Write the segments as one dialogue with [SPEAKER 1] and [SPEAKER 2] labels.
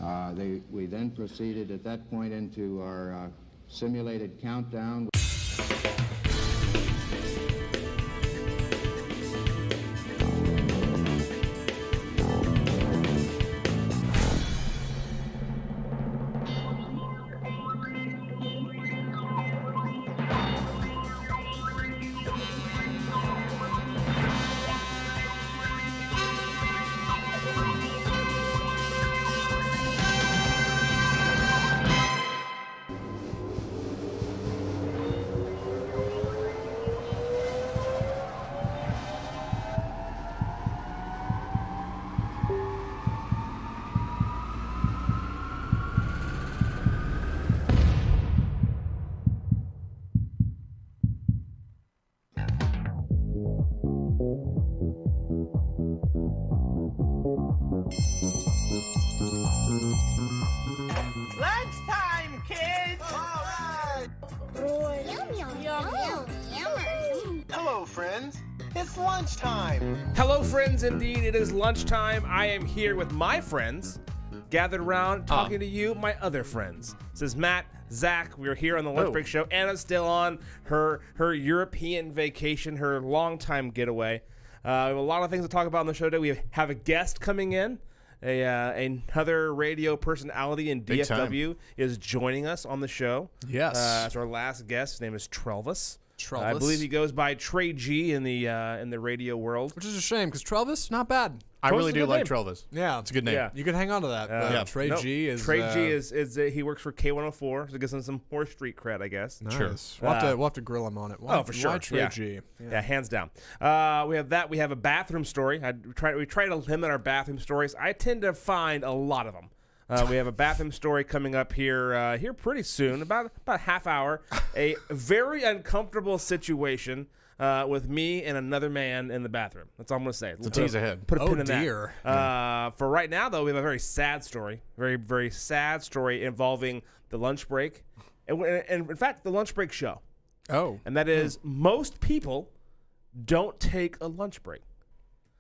[SPEAKER 1] We then proceeded at that point into our simulated countdown.
[SPEAKER 2] Lunchtime, kids! All right! Hello, friends. It's lunchtime.
[SPEAKER 3] Hello, friends. Indeed, it is lunchtime. I am here with my friends, gathered around, talking to you, my other friends. This is Matt, Zach. We're here on the Lunch Break Show. Anna's still on her European vacation, her long-time getaway. We have a lot of things to talk about on the show today. We have a guest coming in. Another radio personality in DFW is joining us on the show.
[SPEAKER 4] Yes.
[SPEAKER 3] As our last guest. His name is Trelvis.
[SPEAKER 4] Trelvis.
[SPEAKER 3] I believe he goes by Trey G in the radio world.
[SPEAKER 4] Which is a shame, because Trelvis, not bad.
[SPEAKER 5] I really do like
[SPEAKER 3] name.
[SPEAKER 5] Trelvis.
[SPEAKER 4] Yeah.
[SPEAKER 5] It's a good name.
[SPEAKER 3] Yeah.
[SPEAKER 4] You can hang on to that. But Trey G is...
[SPEAKER 3] Trey G is he works for K104, so gives him some more street cred, I guess.
[SPEAKER 4] Nice.
[SPEAKER 5] Sure.
[SPEAKER 4] We'll have to grill him on it. Why,
[SPEAKER 3] for sure.
[SPEAKER 4] Why Trey G?
[SPEAKER 3] Yeah, hands down. We have that. We have a bathroom story. We try to limit our bathroom stories. I tend to find a lot of them. We have a bathroom story coming up here pretty soon, about half hour. A very uncomfortable situation with me and another man in the bathroom. That's all I'm going to say.
[SPEAKER 5] It's a tease ahead.
[SPEAKER 3] Put a pin in
[SPEAKER 4] dear.
[SPEAKER 3] that. For right now, though, we have a very sad story. Very, very sad story involving the lunch break. And in fact, the lunch break show.
[SPEAKER 4] Oh.
[SPEAKER 3] And that is most people don't take a lunch break.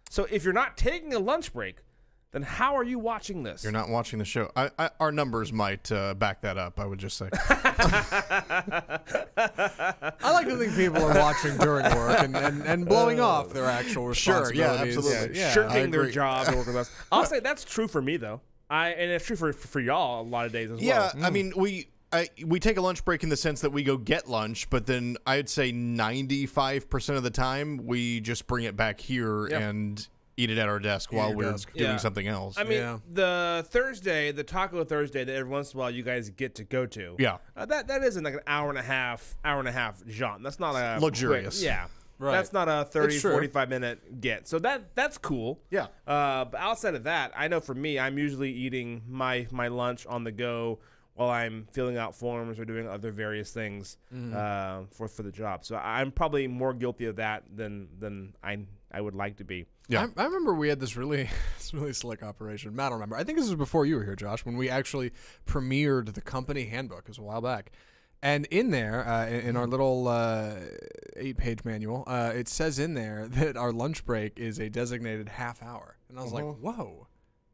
[SPEAKER 3] So if you're not taking a lunch break, then how are you watching this?
[SPEAKER 5] You're not watching the show. Our numbers might back that up, I would just say.
[SPEAKER 4] I like to think people are watching during work and blowing off their actual responsibilities.
[SPEAKER 5] Sure, yeah, absolutely.
[SPEAKER 4] Yeah,
[SPEAKER 3] shirking their job to work with us. I'll say that's true for me, though. And it's true for y'all a lot of days as well.
[SPEAKER 5] Yeah, I mean, we take a lunch break in the sense that we go get lunch, but then I'd say 95% of the time we just bring it back here and eat it at our desk while we're doing something else.
[SPEAKER 3] I mean, the Taco Thursday that every once in a while you guys get to go to.
[SPEAKER 5] Yeah.
[SPEAKER 3] That isn't like an hour and a half jaunt. That's not a
[SPEAKER 5] luxurious.
[SPEAKER 3] Quick, yeah.
[SPEAKER 4] Right.
[SPEAKER 3] That's not a 30, 45-minute get. So that's cool.
[SPEAKER 5] Yeah.
[SPEAKER 3] But outside of that, I know for me, I'm usually eating my lunch on the go while I'm filling out forms or doing other various things for the job. So I'm probably more guilty of that than I would like to be.
[SPEAKER 4] Yeah. I remember we had this really slick operation. Matt, I don't remember. I think this was before you were here, Josh, when we actually premiered the company handbook. It was a while back. And in there, in our little 8-page manual, it says in there that our lunch break is a designated half hour. And I was like, whoa,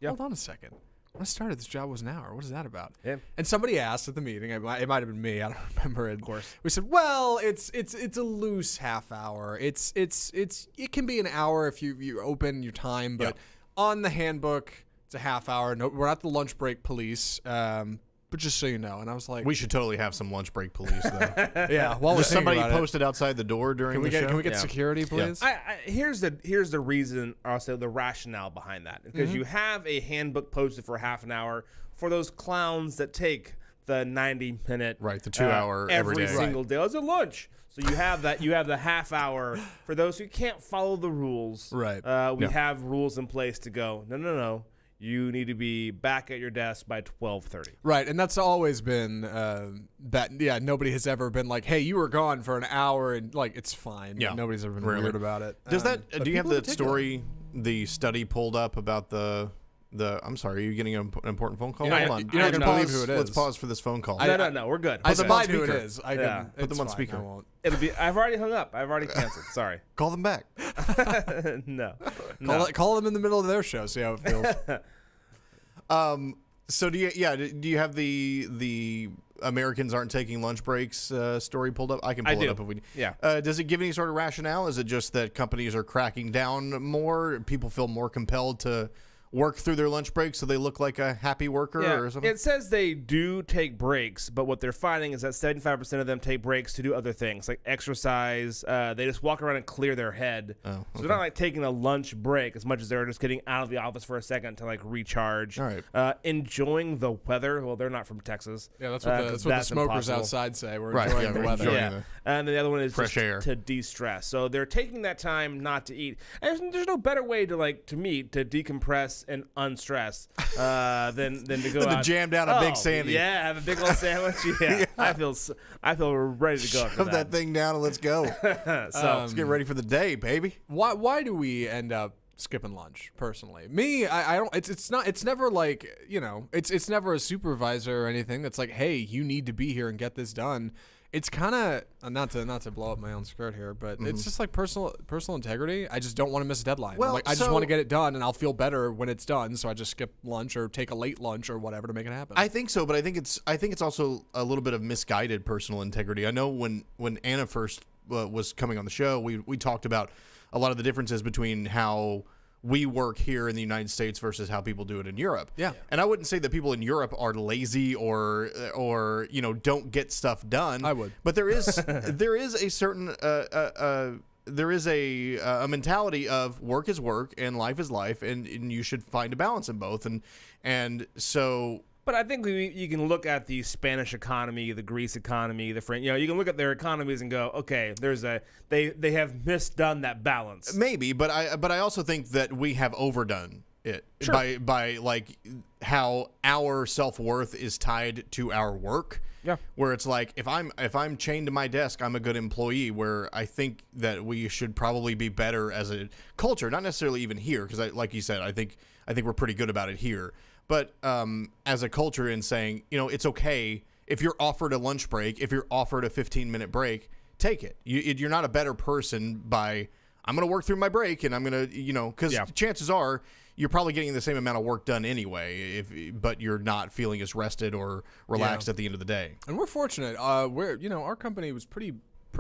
[SPEAKER 4] hold on a second. When I started, this job was an hour. What is that about? Yeah. And somebody asked at the meeting, it might have been me, I don't remember it. Of course. We said, well, it's a loose half hour. It can be an hour if you open your time, but on the handbook, it's a half hour. No, we're not the lunch break police. But just so you know, and I was like,
[SPEAKER 5] we should totally have some lunch break police, though.
[SPEAKER 4] Yeah, while
[SPEAKER 5] just somebody posted outside the door during the show.
[SPEAKER 4] Can we get security, please?
[SPEAKER 3] Here's the reason, or I'll say the rationale behind that, because you have a handbook posted for half an hour for those clowns that take the 90-minute,
[SPEAKER 5] the 2 hour
[SPEAKER 3] every single day as a lunch. So you have that. You have the half hour for those who can't follow the rules.
[SPEAKER 4] Right.
[SPEAKER 3] We have rules in place to go. No. You need to be back at your desk by 12:30.
[SPEAKER 4] Right, and that's always been that. Yeah, nobody has ever been like, "Hey, you were gone for an hour," and like it's fine. Yeah, nobody's ever been weird about it.
[SPEAKER 5] Does that? Do you have the story, the study pulled up about the? I'm sorry, are you getting an important phone call? Hold on.
[SPEAKER 4] You're not going to believe who it is.
[SPEAKER 5] Let's pause for this phone call.
[SPEAKER 3] No, we're good.
[SPEAKER 4] I spied who it is.
[SPEAKER 5] Put them on speaker.
[SPEAKER 4] I won't.
[SPEAKER 3] It'll be. I've already hung up. I've already canceled. Sorry.
[SPEAKER 5] Call them back.
[SPEAKER 3] No.
[SPEAKER 4] Call them in the middle of their show. See how it feels.
[SPEAKER 5] So do you have the Americans aren't taking lunch breaks story pulled up? I can pull it up if we.
[SPEAKER 3] Yeah.
[SPEAKER 5] Does it give any sort of rationale? Is it just that companies are cracking down more? People feel more compelled to work through their lunch breaks so they look like a happy worker or something?
[SPEAKER 3] It says they do take breaks, but what they're finding is that 75% of them take breaks to do other things like exercise. They just walk around and clear their head. So they're not like taking a lunch break as much as they're just getting out of the office for a second to like recharge.
[SPEAKER 5] All right.
[SPEAKER 3] Enjoying the weather. Well, they're not from Texas.
[SPEAKER 4] Yeah, that's what the smokers outside say. We're enjoying the weather.
[SPEAKER 3] Yeah. And the other one is
[SPEAKER 5] fresh
[SPEAKER 3] just
[SPEAKER 5] air
[SPEAKER 3] to de-stress. So they're taking that time not to eat. And there's no better way to decompress and unstress than to go out.
[SPEAKER 5] Jam down a big Sandy.
[SPEAKER 3] Yeah, have a big old sandwich. Yeah, I feel ready to go. After
[SPEAKER 5] Shove that thing down and let's go.
[SPEAKER 3] So
[SPEAKER 5] let's get ready for the day, baby.
[SPEAKER 4] Why do we end up skipping lunch? Personally, me, I don't. It's never like, it's never a supervisor or anything that's like, hey, you need to be here and get this done. It's kind of not to blow up my own skirt here, but it's just like personal integrity. I just don't want to miss a deadline.
[SPEAKER 5] Well,
[SPEAKER 4] I just want to get it done, and I'll feel better when it's done. So I just skip lunch or take a late lunch or whatever to make it happen.
[SPEAKER 5] I think so, but I think it's also a little bit of misguided personal integrity. I know when Anna first was coming on the show, we talked about a lot of the differences between how we work here in the United States versus how people do it in Europe.
[SPEAKER 4] Yeah.
[SPEAKER 5] And I wouldn't say that people in Europe are lazy or don't get stuff done.
[SPEAKER 4] I would.
[SPEAKER 5] But there is a certain there is a mentality of work is work and life is life, and you should find a balance in both. And so.
[SPEAKER 3] But I think you can look at the Spanish economy, the Greece economy, the French. You can look at their economies and go, okay, they have misdone that balance.
[SPEAKER 5] Maybe, but I also think that we have overdone it by like how our self-worth is tied to our work.
[SPEAKER 3] Yeah.
[SPEAKER 5] Where it's like if I'm chained to my desk, I'm a good employee. Where I think that we should probably be better as a culture, not necessarily even here, because like you said, I think we're pretty good about it here. But as a culture, in saying, it's okay if you're offered a lunch break, if you're offered a 15-minute break, take it. You're not a better person by, I'm going to work through my break and I'm going to, because chances are you're probably getting the same amount of work done anyway, but you're not feeling as rested or relaxed at the end of the day.
[SPEAKER 4] And we're fortunate. Our company was pretty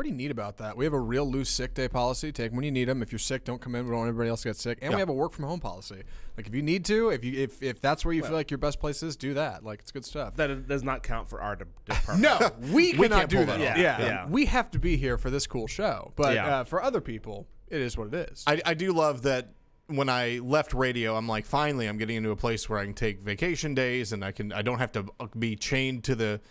[SPEAKER 4] neat about that. We have a real loose sick day policy. Take them when you need them. If you're sick, don't come in. We don't want everybody else to get sick. And we have a work from home policy. Like if you need to, if that's where you feel like your best place is, do that. Like it's good stuff.
[SPEAKER 3] That does not count for our department.
[SPEAKER 4] No, we cannot do that.
[SPEAKER 3] Yeah.
[SPEAKER 4] We have to be here for this cool show. But for other people, it is what it is.
[SPEAKER 5] I do love that. When I left radio, I'm like, finally, I'm getting into a place where I can take vacation days and I don't have to be chained to the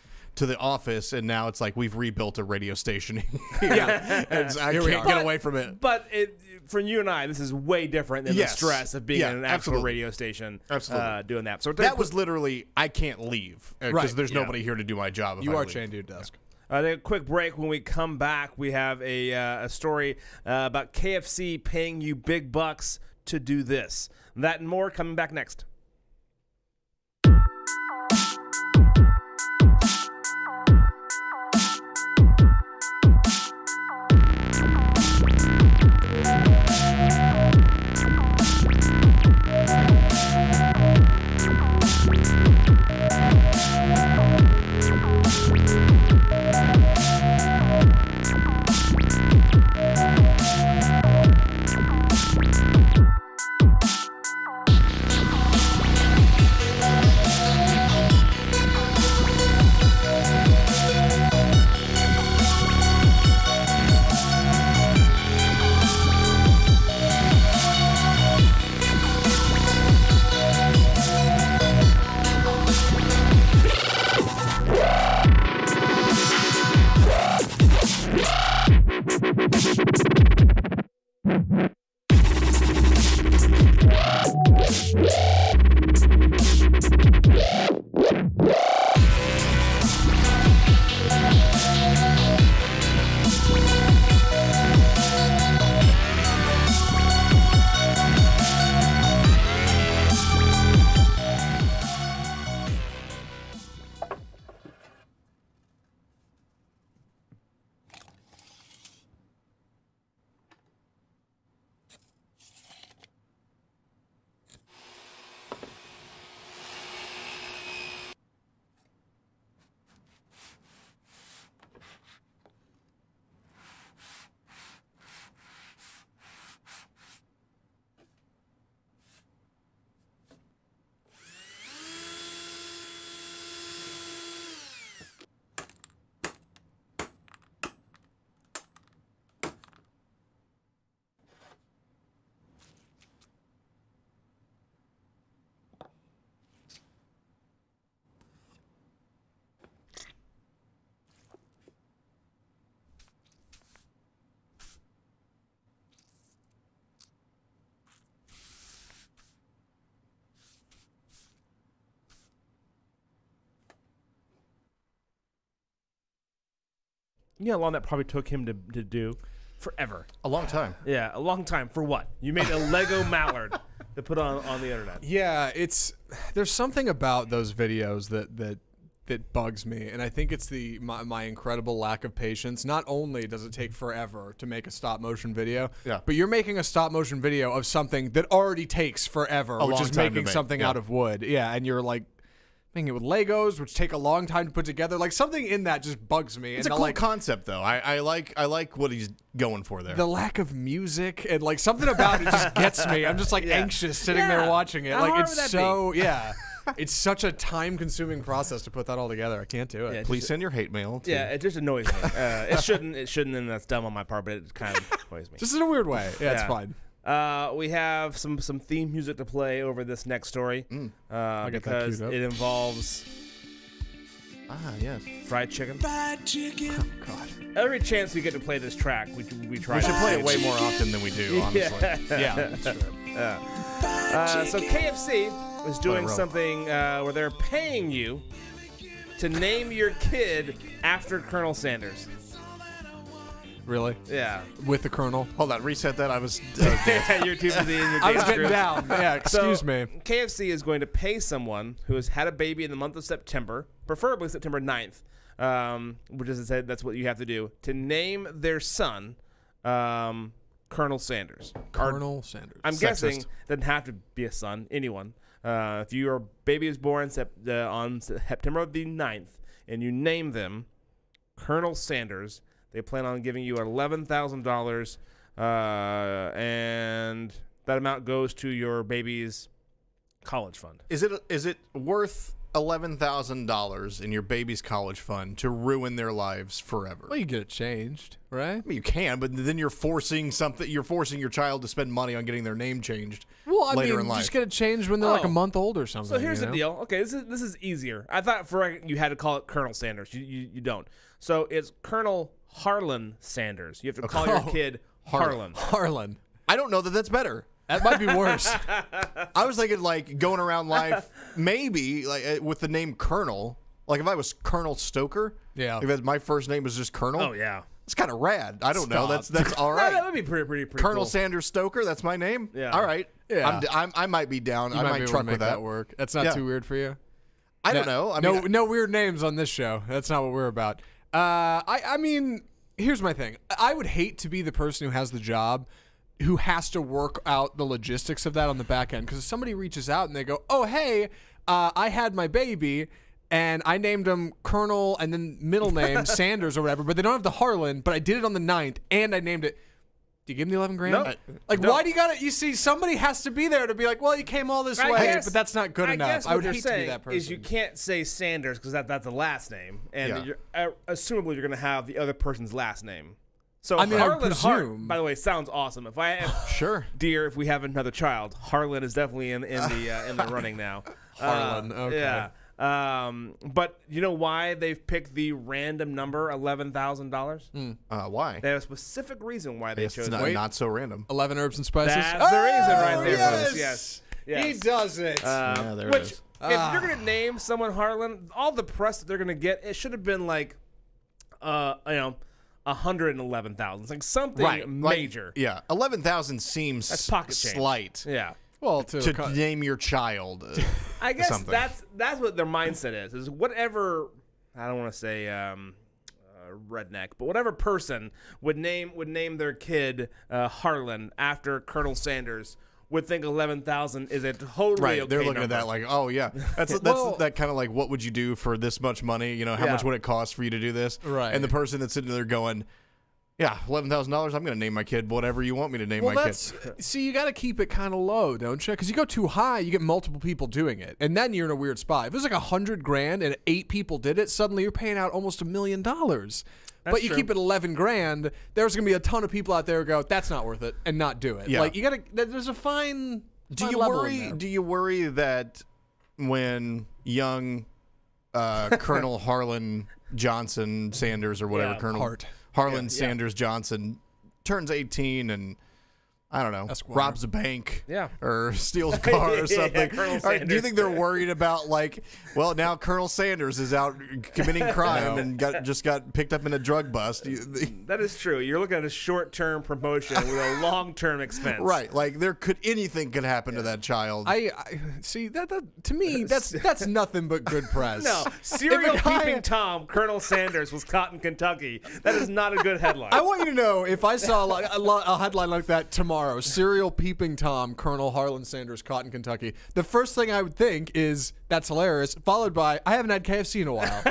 [SPEAKER 5] office, and now it's like we've rebuilt a radio station. I can't get away from it.
[SPEAKER 3] But for you and I, this is way different than the stress of being in an actual radio station.
[SPEAKER 5] Absolutely.
[SPEAKER 3] Doing that. So
[SPEAKER 5] that was literally, I can't leave because there's nobody here to do my job.
[SPEAKER 4] You are chained to your desk.
[SPEAKER 3] Take a quick break. When we come back, we have a story about KFC paying you big bucks to do this. That and more coming back next. You know how long that probably took him to do? Forever.
[SPEAKER 5] A long time.
[SPEAKER 3] Yeah, a long time. For what? You made a Lego mallard to put on the internet.
[SPEAKER 4] Yeah, there's something about those videos that bugs me, and I think it's my incredible lack of patience. Not only does it take forever to make a stop motion video, but you're making a stop motion video of something that already takes forever, which is making something out of wood. Yeah, and you're like making it with Legos, which take a long time to put together. Like something in that just bugs me.
[SPEAKER 5] It's a cool concept, though. I like what he's going for there.
[SPEAKER 4] The lack of music and like something about it just gets me. I'm just like anxious sitting there watching it. Like it's so it's such a time-consuming process to put that all together. I can't do it.
[SPEAKER 5] Yeah, please send your hate mail.
[SPEAKER 3] It just annoys me. It shouldn't, and that's dumb on my part, but it kind of annoys me.
[SPEAKER 4] Just in a weird way. Yeah, it's fine.
[SPEAKER 3] We have some theme music to play over this next story because it involves fried chicken.
[SPEAKER 4] Fried chicken. Oh, God.
[SPEAKER 3] Every chance we get to play this track, we try.
[SPEAKER 5] We should play it way more often than we do, honestly.
[SPEAKER 4] That's true.
[SPEAKER 3] So KFC is doing something where they're paying you to name your kid after Colonel Sanders.
[SPEAKER 4] Really?
[SPEAKER 3] Yeah.
[SPEAKER 4] With the Colonel?
[SPEAKER 5] Hold on, reset that. I was
[SPEAKER 3] You're too busy in your
[SPEAKER 4] I was getting down. Yeah, excuse me.
[SPEAKER 3] KFC is going to pay someone who has had a baby in the month of September, preferably September 9th, which is that's what you have to do, to name their son Colonel Sanders.
[SPEAKER 4] Colonel Sanders.
[SPEAKER 3] I'm guessing it doesn't have to be a son, anyone. If your baby is born on September the 9th and you name them Colonel Sanders, they plan on giving you $11,000, and that amount goes to your baby's college fund.
[SPEAKER 5] Is it worth $11,000 in your baby's college fund to ruin their lives forever?
[SPEAKER 4] Well, you get it changed, right?
[SPEAKER 5] I mean, you can, but then you're forcing something. You're forcing your child to spend money on getting their name changed.
[SPEAKER 4] Well,
[SPEAKER 5] later in life.
[SPEAKER 4] Just get it changed when they're like a month old or something.
[SPEAKER 3] So here's the deal. Okay, this is easier. I thought you had to call it Colonel Sanders. You don't. So it's Colonel Harlan Sanders. You have to call your kid Harlan.
[SPEAKER 4] Harlan.
[SPEAKER 5] I don't know that that's better.
[SPEAKER 4] That might be worse.
[SPEAKER 5] I was thinking like going around life, maybe like with the name Colonel. Like if I was Colonel Stoker.
[SPEAKER 4] Yeah.
[SPEAKER 5] If my first name was just Colonel.
[SPEAKER 3] Oh yeah.
[SPEAKER 5] It's kind of rad. I don't know. That's all right.
[SPEAKER 3] That would be pretty
[SPEAKER 5] Colonel
[SPEAKER 3] cool.
[SPEAKER 5] Sanders Stoker. That's my name.
[SPEAKER 3] Yeah.
[SPEAKER 5] All right.
[SPEAKER 4] Yeah.
[SPEAKER 5] I might be down. I might truck with that.
[SPEAKER 4] Work. That's not too weird for you.
[SPEAKER 5] I don't know. I mean,
[SPEAKER 4] no weird names on this show. That's not what we're about. I mean, here's my thing. I would hate to be the person who has the job who has to work out the logistics of that on the back end. Because if somebody reaches out and they go, oh, hey, I had my baby and I named him Colonel and then middle name Sanders or whatever, but they don't have the Harlan, but I did it on the 9th and I named it. Do you give him the 11 grand?
[SPEAKER 3] No.
[SPEAKER 4] Why do you got it? You see, somebody has to be there to be like, well, you came all this way, but that's not good enough. I would hate to be that person.
[SPEAKER 3] Is you can't say Sanders because that's the last name, and assumably you're going to have the other person's last name. So
[SPEAKER 4] I mean,
[SPEAKER 3] Harlan
[SPEAKER 4] I presume.
[SPEAKER 3] by the way, sounds awesome. If if we have another child, Harlan is definitely in the running now.
[SPEAKER 4] Harlan, okay.
[SPEAKER 3] Yeah. But you know why they've picked the random number $11,000?
[SPEAKER 5] Why?
[SPEAKER 3] They have a specific reason why they chose it.
[SPEAKER 5] Not so random.
[SPEAKER 4] 11 herbs and spices.
[SPEAKER 3] That's the reason right there, folks.
[SPEAKER 4] Yes.
[SPEAKER 3] Yes.
[SPEAKER 4] He does it.
[SPEAKER 5] There
[SPEAKER 3] which,
[SPEAKER 5] it is.
[SPEAKER 3] if you're gonna name someone Harlan, all the press that they're gonna get, it should have been like, 111,000, like something major.
[SPEAKER 5] Yeah, 11,000 seems
[SPEAKER 3] That's pocket change.
[SPEAKER 5] slight.
[SPEAKER 3] Yeah.
[SPEAKER 4] Well,
[SPEAKER 5] to name your child.
[SPEAKER 3] I guess
[SPEAKER 5] something.
[SPEAKER 3] that's what their mindset is whatever. I don't want to say redneck, but whatever person would name their kid Harlan after Colonel Sanders would think 11,000 is a totally okay
[SPEAKER 5] They're looking
[SPEAKER 3] number.
[SPEAKER 5] at that like, oh yeah, that's that kind of like, what would you do for this much money? You know, how much would it cost for you to do this?
[SPEAKER 4] Right.
[SPEAKER 5] And the person that's sitting there going, yeah, $11,000. I'm going to name my kid whatever you want me to name my kid.
[SPEAKER 4] See, you got to keep it kind of low, don't you? Because you go too high, you get multiple people doing it, and then you're in a weird spot. If it was like $100,000 and 8 people did it, suddenly you're paying out almost $1 million. But you keep it $11,000, there's going to be a ton of people out there who go, that's not worth it, and not do it.
[SPEAKER 5] Yeah.
[SPEAKER 4] Like, you got to. There's a fine.
[SPEAKER 5] Do you
[SPEAKER 4] level
[SPEAKER 5] worry?
[SPEAKER 4] in there.
[SPEAKER 5] Do you worry that when young Colonel Harlan Johnson Sanders or whatever Colonel
[SPEAKER 4] Hart.
[SPEAKER 5] Harlan Sanders Johnson turns 18 and I don't know,
[SPEAKER 4] Esquire.
[SPEAKER 5] robs a bank,
[SPEAKER 3] Yeah.
[SPEAKER 5] or steals a car or something.
[SPEAKER 3] Colonel
[SPEAKER 5] Do you
[SPEAKER 3] Sanders.
[SPEAKER 5] think they're worried about like, well, now Colonel Sanders is out committing crime and just got picked up in a drug bust?
[SPEAKER 3] That is true. You're looking at a short-term promotion with a long-term expense.
[SPEAKER 5] Right, like anything could happen to that child.
[SPEAKER 4] I see that to me that's nothing but good press.
[SPEAKER 3] No, serial peeping Tom, Colonel Sanders was caught in Kentucky. That is not a good headline.
[SPEAKER 4] I want you to know, if I saw a headline like that tomorrow, serial peeping Tom, Colonel Harlan Sanders caught in Kentucky, the first thing I would think is that's hilarious, followed by I haven't had KFC in a while.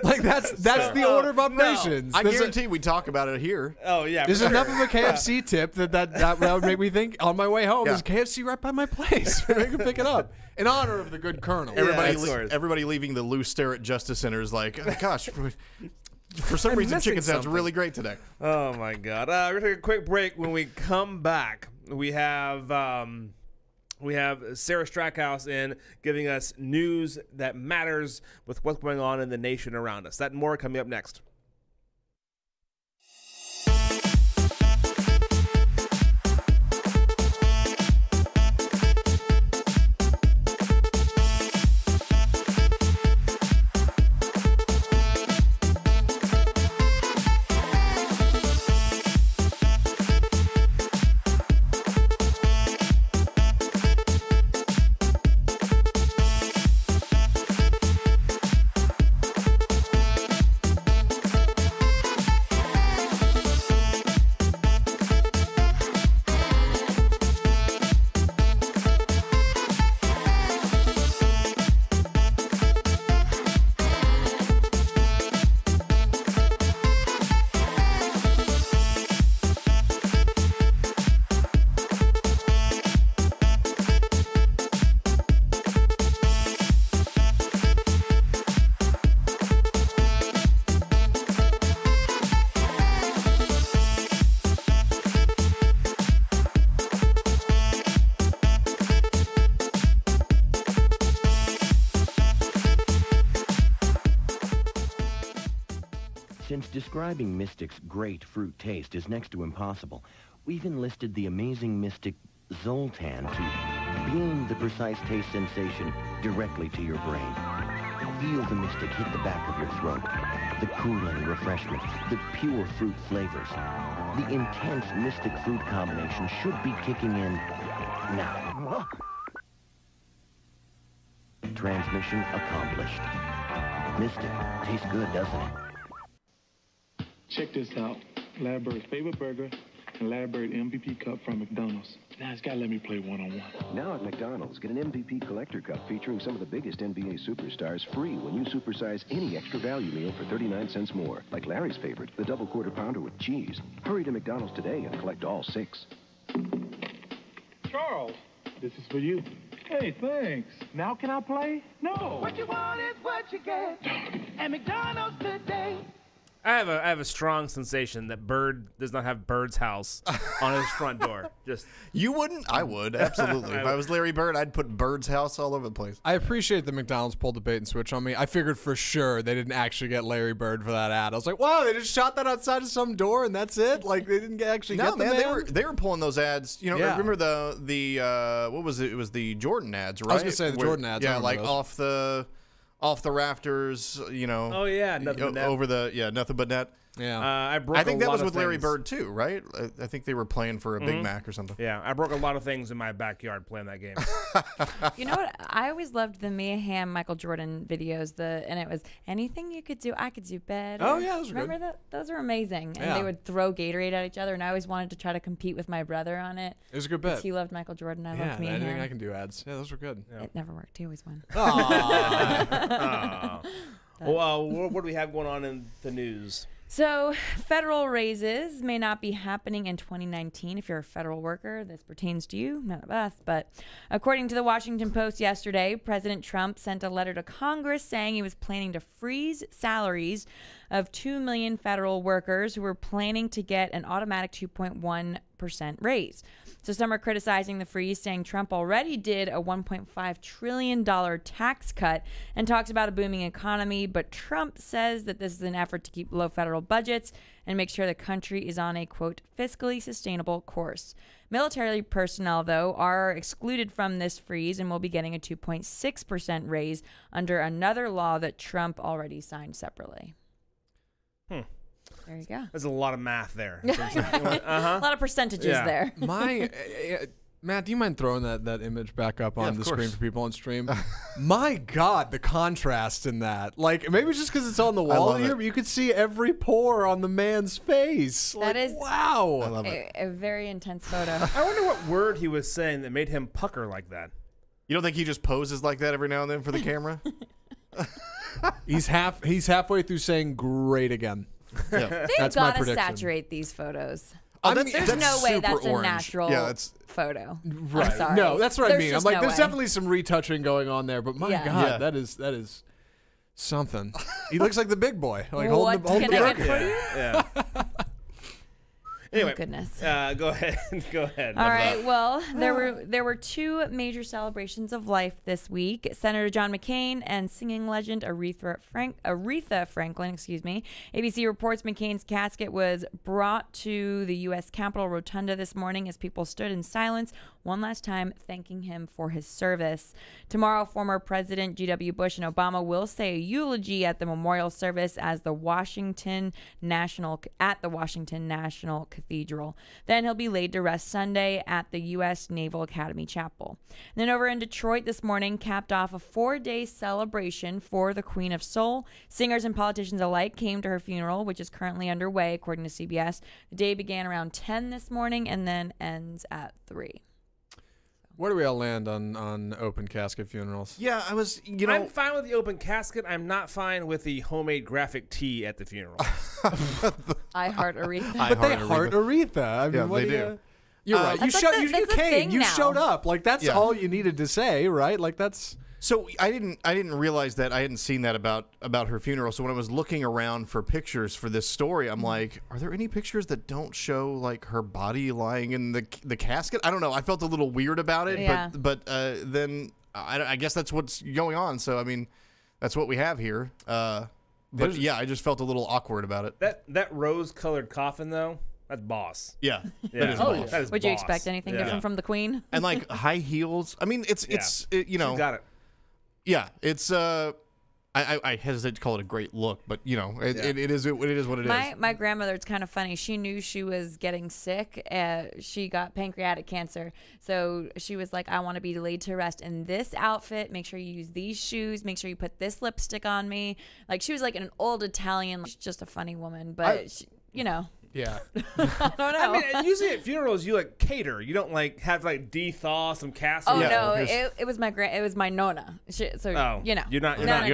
[SPEAKER 4] Like that's the order of operations.
[SPEAKER 5] I guarantee we talk about it here.
[SPEAKER 3] Oh yeah.
[SPEAKER 4] There's
[SPEAKER 3] for
[SPEAKER 4] enough
[SPEAKER 3] sure.
[SPEAKER 4] of a KFC tip that would make me think on my way home,
[SPEAKER 5] Yeah.
[SPEAKER 4] there's KFC right by my place. I can pick it up in honor of the good Colonel.
[SPEAKER 5] Everybody leaving the loose stare at Justice Center is like, oh, gosh, for some reason
[SPEAKER 3] missing
[SPEAKER 5] chicken sounds
[SPEAKER 3] something.
[SPEAKER 5] really great today.
[SPEAKER 3] Oh my God. We're gonna take a quick break. When we come back, we have Sarah Strackhouse in giving us news that matters with what's going on in the nation around us. That and more coming up next.
[SPEAKER 6] Since describing Mystic's great fruit taste is next to impossible, we've enlisted the amazing Mystic Zoltan to beam the precise taste sensation directly to your brain. Feel the Mystic hit the back of your throat. The cooling refreshment, the pure fruit flavors. The intense Mystic fruit combination should be kicking in now. Transmission accomplished. Mystic tastes good, doesn't it?
[SPEAKER 7] Check this out. Larry Bird's favorite burger and Larry Bird MVP cup from McDonald's. Now it's gotta let me play one-on-one.
[SPEAKER 8] Now at McDonald's, get an MVP collector cup featuring some of the biggest NBA superstars free when you supersize any extra value meal for 39 cents more. Like Larry's favorite, the double quarter pounder with cheese. Hurry to McDonald's today and collect all 6.
[SPEAKER 7] Charles, this is for you. Hey, thanks. Now can I play? No.
[SPEAKER 2] What you want is what you get at McDonald's today.
[SPEAKER 3] I have a strong sensation that Bird does not have Bird's house on his front door. Just
[SPEAKER 5] You wouldn't? I would, absolutely. If I was Larry Bird, I'd put Bird's house all over the place.
[SPEAKER 4] I appreciate that McDonald's pulled the bait and switch on me. I figured for sure they didn't actually get Larry Bird for that ad. I was like, wow, they just shot that outside of some door and that's it? Like they didn't actually
[SPEAKER 5] No,
[SPEAKER 4] get the
[SPEAKER 5] man,
[SPEAKER 4] man?
[SPEAKER 5] they were pulling those ads. You know,
[SPEAKER 4] Yeah.
[SPEAKER 5] remember the what was it? It was the Jordan ads, right?
[SPEAKER 4] I was gonna say the Jordan ads. I
[SPEAKER 5] Yeah,
[SPEAKER 4] remember
[SPEAKER 5] like
[SPEAKER 4] those.
[SPEAKER 5] off the rafters. You know.
[SPEAKER 3] Oh, yeah, nothing but net.
[SPEAKER 5] Over the nothing but net.
[SPEAKER 4] Yeah.
[SPEAKER 3] I broke.
[SPEAKER 5] I think
[SPEAKER 3] a
[SPEAKER 5] that
[SPEAKER 3] lot
[SPEAKER 5] was
[SPEAKER 3] of
[SPEAKER 5] with Larry
[SPEAKER 3] things.
[SPEAKER 5] Bird too, right? I think they were playing for a Big Mac or something.
[SPEAKER 3] Yeah, I broke a lot of things in my backyard playing that game.
[SPEAKER 9] You know what? I always loved the Mia Hamm, Michael Jordan videos. And it was anything you could do, I could do better.
[SPEAKER 4] Oh, yeah, those were
[SPEAKER 9] Remember that? Those were amazing. And
[SPEAKER 4] Yeah.
[SPEAKER 9] they would throw Gatorade at each other, and I always wanted to try to compete with my brother on it.
[SPEAKER 4] It was a good
[SPEAKER 9] 'Cause
[SPEAKER 4] bet.
[SPEAKER 9] He loved Michael Jordan. I
[SPEAKER 4] Yeah,
[SPEAKER 9] loved Mia
[SPEAKER 4] anything
[SPEAKER 9] Hamm.
[SPEAKER 4] I can do ads. Yeah, those were good.
[SPEAKER 9] It never worked. He always won.
[SPEAKER 3] Oh. Well, what do we have going on in the news?
[SPEAKER 9] So, federal raises may not be happening in 2019. If you're a federal worker, this pertains to you, none of us. But according to the Washington Post yesterday, President Trump sent a letter to Congress saying he was planning to freeze salaries of 2 million federal workers who were planning to get an automatic $2.1 2% raise. So some are criticizing the freeze, saying Trump already did a $1.5 trillion tax cut and talks about a booming economy. But Trump says that this is an effort to keep low federal budgets and make sure the country is on a, quote, fiscally sustainable course. Military personnel, though, are excluded from this freeze and will be getting a 2.6% raise under another law that Trump already signed separately. There you go.
[SPEAKER 3] There's a lot of math there.
[SPEAKER 9] A lot of percentages there.
[SPEAKER 4] Matt, do you mind throwing that image back up on the screen for people on stream? My God, the contrast in that. Like, maybe it's just because it's on the wall here, but you could see every pore on the man's face.
[SPEAKER 9] That is
[SPEAKER 4] wow.
[SPEAKER 5] I love it.
[SPEAKER 9] A very intense photo.
[SPEAKER 3] I wonder what word he was saying that made him pucker like that.
[SPEAKER 5] You don't think he just poses like that every now and then for the camera?
[SPEAKER 4] He's halfway through saying "great" again.
[SPEAKER 5] Yeah.
[SPEAKER 9] They've
[SPEAKER 4] That's my
[SPEAKER 9] got to
[SPEAKER 4] prediction.
[SPEAKER 9] saturate these photos. There's no way that's a
[SPEAKER 5] orange.
[SPEAKER 9] natural
[SPEAKER 5] photo.
[SPEAKER 4] Right.
[SPEAKER 9] I'm sorry.
[SPEAKER 4] No, that's what I mean. I'm
[SPEAKER 9] just
[SPEAKER 4] like,
[SPEAKER 9] no
[SPEAKER 4] there's
[SPEAKER 9] way.
[SPEAKER 4] definitely some retouching going on there, but my God, that is something. He looks like the big boy. Like
[SPEAKER 9] What
[SPEAKER 4] holding
[SPEAKER 9] can
[SPEAKER 4] the
[SPEAKER 9] I get for you?
[SPEAKER 3] Yeah. Anyway,
[SPEAKER 9] Oh, goodness.
[SPEAKER 3] Go ahead. Go ahead.
[SPEAKER 9] All right. Well, there were two major celebrations of life this week. Senator John McCain and singing legend Aretha Franklin. ABC reports McCain's casket was brought to the U.S. Capitol Rotunda this morning as people stood in silence one last time, thanking him for his service. Tomorrow, former President G.W. Bush and Obama will say a eulogy at the memorial service at the Washington National Cathedral. Then he'll be laid to rest Sunday at the U.S. Naval Academy Chapel. And then over in Detroit this morning, capped off a 4-day celebration for the Queen of Soul. Singers and politicians alike came to her funeral, which is currently underway, according to CBS. The day began around 10 this morning and then ends at 3.
[SPEAKER 4] Where do we all land on open casket funerals?
[SPEAKER 5] Yeah,
[SPEAKER 3] I'm fine with the open casket. I'm not fine with the homemade graphic tee at the funeral.
[SPEAKER 9] I heart Aretha.
[SPEAKER 4] But they heart Aretha. I mean,
[SPEAKER 5] Yeah,
[SPEAKER 4] what
[SPEAKER 5] they
[SPEAKER 4] do
[SPEAKER 5] do.
[SPEAKER 4] you? You're right. You
[SPEAKER 9] that's a
[SPEAKER 4] came.
[SPEAKER 9] thing
[SPEAKER 4] You
[SPEAKER 9] now.
[SPEAKER 4] showed up. Like that's all you needed to say, right? Like that's.
[SPEAKER 5] So I didn't realize that. I hadn't seen that about her funeral. So when I was looking around for pictures for this story, I'm like, are there any pictures that don't show like her body lying in the casket? I don't know. I felt a little weird about it,
[SPEAKER 9] Yeah.
[SPEAKER 5] but then I guess that's what's going on. So I mean, that's what we have here. But yeah, I just felt a little awkward about it.
[SPEAKER 3] That rose-colored coffin though, that's boss.
[SPEAKER 5] Yeah,
[SPEAKER 3] Yeah.
[SPEAKER 5] that is boss.
[SPEAKER 3] That is
[SPEAKER 9] Would you
[SPEAKER 3] boss.
[SPEAKER 9] expect anything
[SPEAKER 3] Yeah.
[SPEAKER 9] different from the Queen?
[SPEAKER 5] And like high heels. I mean, it's you know.
[SPEAKER 3] She's got it.
[SPEAKER 5] Yeah, it's I hesitate to call it a great look, but you know, it is what it is.
[SPEAKER 9] My grandmother, it's kind of funny. She knew she was getting sick. She got pancreatic cancer. So she was like, I want to be laid to rest in this outfit. Make sure you use these shoes. Make sure you put this lipstick on me. Like, she was like an old Italian. She's just a funny woman. But, she, you know.
[SPEAKER 4] Yeah.
[SPEAKER 9] I don't know.
[SPEAKER 3] I mean, usually at funerals you like cater. You don't like have to like de-thaw some castle.
[SPEAKER 9] Oh
[SPEAKER 5] Yeah,
[SPEAKER 9] no,
[SPEAKER 5] because-
[SPEAKER 9] it was my nona. So you know,
[SPEAKER 3] you're not
[SPEAKER 5] getting better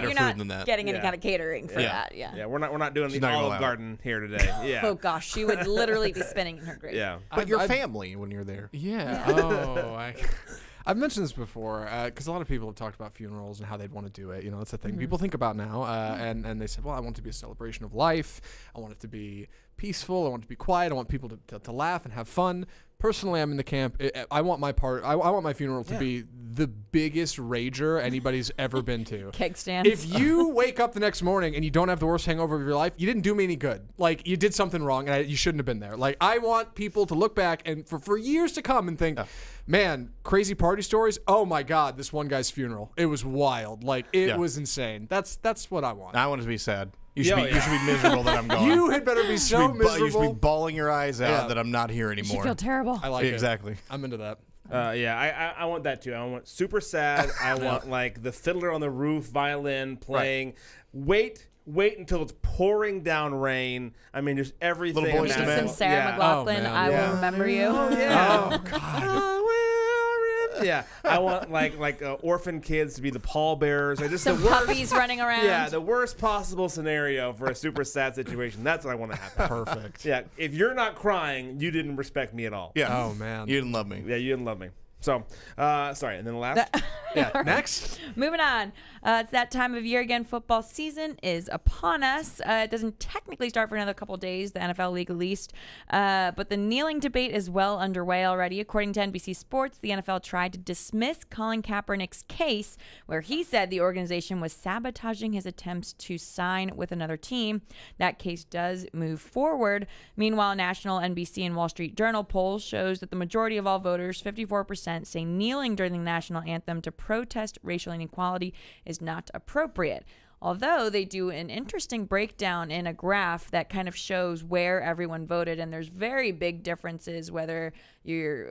[SPEAKER 9] you're
[SPEAKER 5] food
[SPEAKER 9] not
[SPEAKER 5] than that.
[SPEAKER 9] getting any
[SPEAKER 3] Yeah.
[SPEAKER 9] kind of catering for
[SPEAKER 5] Yeah.
[SPEAKER 9] that. Yeah.
[SPEAKER 3] Yeah, we're not doing
[SPEAKER 5] She's
[SPEAKER 3] the
[SPEAKER 5] not gonna
[SPEAKER 3] Olive
[SPEAKER 5] allow it.
[SPEAKER 3] Garden here today. Yeah.
[SPEAKER 9] Oh gosh, she would literally be spinning in her grave.
[SPEAKER 3] Yeah.
[SPEAKER 5] But your family when you're there.
[SPEAKER 4] Yeah. Oh, I've mentioned this before because a lot of people have talked about funerals and how they'd want to do it. You know, it's a thing people think about now. And they said, well, I want it to be a celebration of life. I want it to be peaceful. I want it to be quiet. I want people to laugh and have fun. Personally, I'm in the camp. I want my funeral to be the biggest rager anybody's ever been to.
[SPEAKER 9] Keg stands.
[SPEAKER 4] If you wake up the next morning and you don't have the worst hangover of your life, you didn't do me any good. Like, you did something wrong and you shouldn't have been there. Like, I want people to look back and for years to come and think, man, crazy party stories. Oh my God, this one guy's funeral. It was wild. Like, it was insane. That's what I want.
[SPEAKER 5] I want it to be sad. You should be miserable that I'm gone.
[SPEAKER 4] You had better be so miserable.
[SPEAKER 5] You should be bawling your eyes out that I'm not here
[SPEAKER 9] You
[SPEAKER 5] anymore.
[SPEAKER 9] feel terrible.
[SPEAKER 4] I like it.
[SPEAKER 5] Exactly.
[SPEAKER 4] I'm into that.
[SPEAKER 3] Yeah, I want that too. I want super sad. I want like the fiddler on the roof, violin playing. Right. Wait until it's pouring down rain. I mean, just everything.
[SPEAKER 5] Little Boyz II Men.
[SPEAKER 9] Some Sarah McLachlan,
[SPEAKER 4] man.
[SPEAKER 9] I will remember you.
[SPEAKER 3] Oh yeah.
[SPEAKER 4] Oh God.
[SPEAKER 3] Yeah, I want like orphan kids to be the pallbearers. I just
[SPEAKER 9] Some
[SPEAKER 3] the worst,
[SPEAKER 9] puppies running around.
[SPEAKER 3] Yeah, the worst possible scenario for a super sad situation. That's what I want to happen.
[SPEAKER 4] Perfect.
[SPEAKER 3] Yeah, if you're not crying, you didn't respect me at all.
[SPEAKER 5] Yeah.
[SPEAKER 4] Oh man.
[SPEAKER 5] You didn't love me.
[SPEAKER 3] Yeah, you didn't love me. So, sorry, and then the last.
[SPEAKER 4] Next.
[SPEAKER 9] Moving on. It's that time of year again. Football season is upon us. It doesn't technically start for another couple days, the NFL league at least. But the kneeling debate is well underway already. According to NBC Sports, the NFL tried to dismiss Colin Kaepernick's case, where he said the organization was sabotaging his attempts to sign with another team. That case does move forward. Meanwhile, national NBC and Wall Street Journal polls shows that the majority of all voters, 54%, say kneeling during the national anthem to protest racial inequality is not appropriate. Although they do an interesting breakdown in a graph that kind of shows where everyone voted, and there's very big differences whether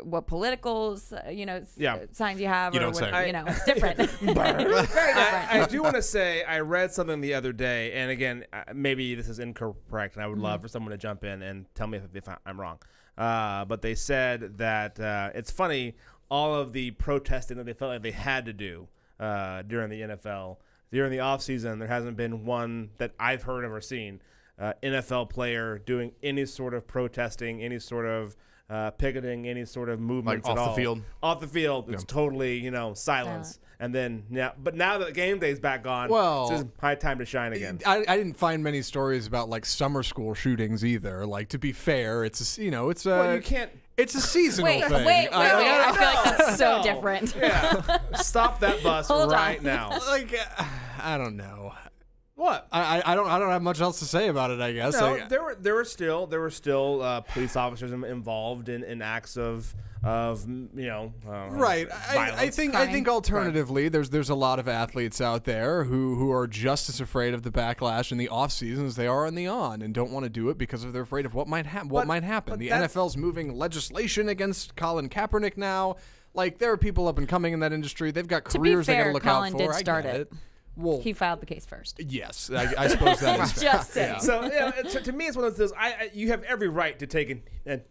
[SPEAKER 9] what political signs you have, or it's different. Very different.
[SPEAKER 3] I do want to say I read something the other day, and again, maybe this is incorrect, and I would love for someone to jump in and tell me if I'm wrong. But they said that it's funny, all of the protesting that they felt like they had to do during the NFL. During the offseason, there hasn't been one that I've heard of or seen NFL player doing any sort of protesting, any sort of picketing, any sort of movements
[SPEAKER 5] like
[SPEAKER 3] at all.
[SPEAKER 5] Off the field?
[SPEAKER 3] Off the field, it's totally, silence. And then now that the game day's back on, it's high time to shine again.
[SPEAKER 4] I didn't find many stories about like summer school shootings either. Like, to be fair, it's
[SPEAKER 3] well, you can't.
[SPEAKER 4] It's a seasonal thing.
[SPEAKER 9] Wait. I feel like that's so different.
[SPEAKER 3] Yeah. Stop that bus right now.
[SPEAKER 4] Like, I don't know.
[SPEAKER 3] What?
[SPEAKER 4] I don't have much else to say about it, I guess.
[SPEAKER 3] No, there were still police officers involved in acts of
[SPEAKER 4] right. I think alternatively, there's a lot of athletes out there who are just as afraid of the backlash in the off season as they are in the on, and don't want to do it because they're afraid of what might happen. The NFL's moving legislation against Colin Kaepernick now. Like, there are people up and coming in that industry. They've got careers they got to look out for.
[SPEAKER 9] Colin did start
[SPEAKER 4] I get it. Well,
[SPEAKER 9] he filed the case first.
[SPEAKER 4] Yes, I suppose that is fair.
[SPEAKER 9] Just saying.
[SPEAKER 3] So to me, it's one of those. You have every right to take and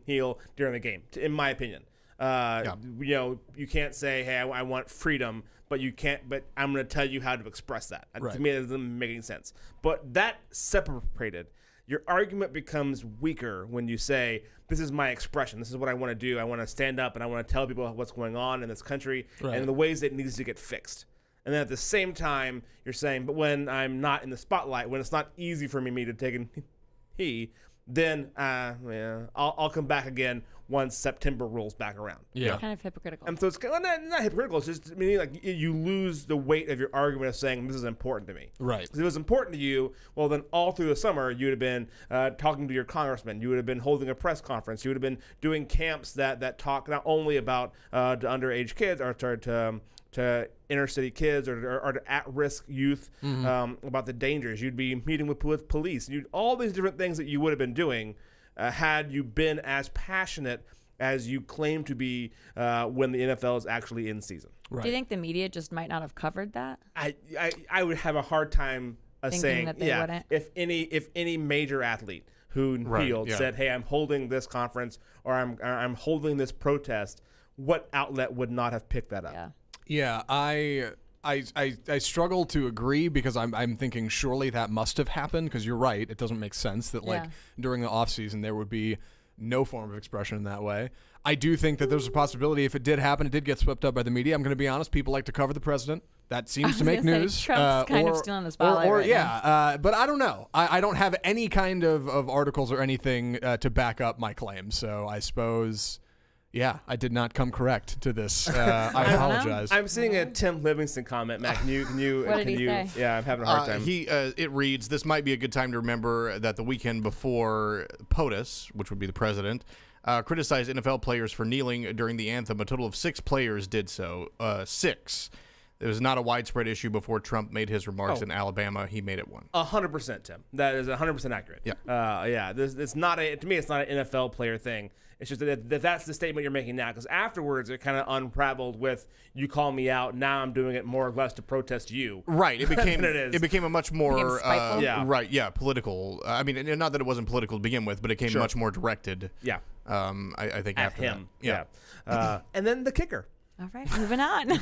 [SPEAKER 3] kneel during the game, in my opinion. You can't say, "Hey, I want freedom," but you can't. But I'm going to tell you how to express that.
[SPEAKER 4] Right.
[SPEAKER 3] To me, it doesn't make any sense. But that separated, your argument becomes weaker when you say, "This is my expression. This is what I want to do. I want to stand up and I want to tell people what's going on in this country and the ways it needs to get fixed." And then at the same time, you're saying, but when I'm not in the spotlight, when it's not easy for me to take then I'll come back again once September rolls back around.
[SPEAKER 9] Yeah. Kind of hypocritical.
[SPEAKER 3] And so it's not hypocritical. It's just meaning like you lose the weight of your argument of saying this is important to me.
[SPEAKER 4] Right.
[SPEAKER 3] If it was important to you, well, then all through the summer you would have been talking to your congressman. You would have been holding a press conference. You would have been doing camps that talk not only about to underage kids or to inner city kids or to at-risk youth about the dangers. You'd be meeting with police. All these different things that you would have been doing had you been as passionate as you claim to be when the NFL is actually in season.
[SPEAKER 4] Right.
[SPEAKER 9] Do you think the media just might not have covered that?
[SPEAKER 3] I would have a hard time saying
[SPEAKER 9] that they wouldn't.
[SPEAKER 3] if any major athlete who kneeled said, "Hey, I'm holding this conference or I'm holding this protest," what outlet would not have picked that up?
[SPEAKER 4] Yeah, I struggle to agree because I'm thinking surely that must have happened, because you're right. It doesn't make sense that during the off season there would be no form of expression in that way. I do think that there's a possibility if it did happen, it did get swept up by the media. I'm going to be honest. People like to cover the president. That seems to make news.
[SPEAKER 9] Trump's kind of still in the spotlight now.
[SPEAKER 4] But I don't know. I don't have any kind of articles or anything to back up my claim. So I suppose... Yeah, I did not come correct to this. I apologize.
[SPEAKER 3] I'm seeing a Tim Livingston comment, Matt. Can you?
[SPEAKER 9] What did he say?
[SPEAKER 3] Yeah, I'm having a hard time.
[SPEAKER 5] It reads, "This might be a good time to remember that the weekend before POTUS, which would be the president, criticized NFL players for kneeling during the anthem. A total of 6 players did so. 6. It was not a widespread issue before Trump made his remarks in Alabama. He made it one.
[SPEAKER 3] 100%, Tim. That is 100% accurate.
[SPEAKER 5] Yeah.
[SPEAKER 3] It's not to me. It's not an NFL player thing. It's just that's the statement you're making now. Because afterwards, it kind of unraveled with you call me out. Now I'm doing it more or less to protest you.
[SPEAKER 5] Right. It became a much more political. I mean, not that it wasn't political to begin with, but it became much more directed.
[SPEAKER 3] Yeah.
[SPEAKER 5] I think
[SPEAKER 3] at
[SPEAKER 5] after
[SPEAKER 3] him.
[SPEAKER 5] that.
[SPEAKER 3] Yeah. And then the kicker.
[SPEAKER 9] All right, moving on.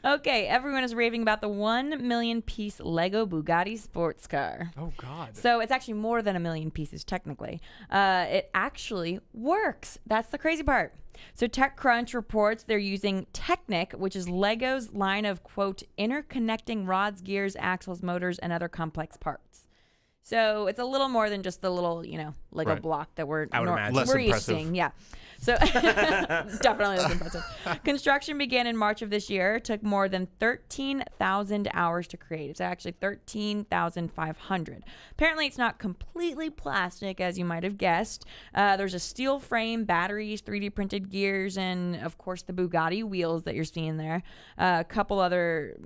[SPEAKER 9] Okay, everyone is raving about the 1 million piece Lego Bugatti sports car.
[SPEAKER 4] Oh, God.
[SPEAKER 9] So it's actually more than 1 million pieces, technically. It actually works. That's the crazy part. So TechCrunch reports they're using Technic, which is Lego's line of, quote, interconnecting rods, gears, axles, motors, and other complex parts. So it's a little more than just the little, Lego block that we're
[SPEAKER 5] Less
[SPEAKER 9] used to
[SPEAKER 5] impressive.
[SPEAKER 9] seeing. Yeah. So definitely less impressive. Construction began in March of this year. It took more than 13,000 hours to create. It's actually 13,500. Apparently, it's not completely plastic, as you might have guessed. There's a steel frame, batteries, 3D printed gears, and of course the Bugatti wheels that you're seeing there. A couple other,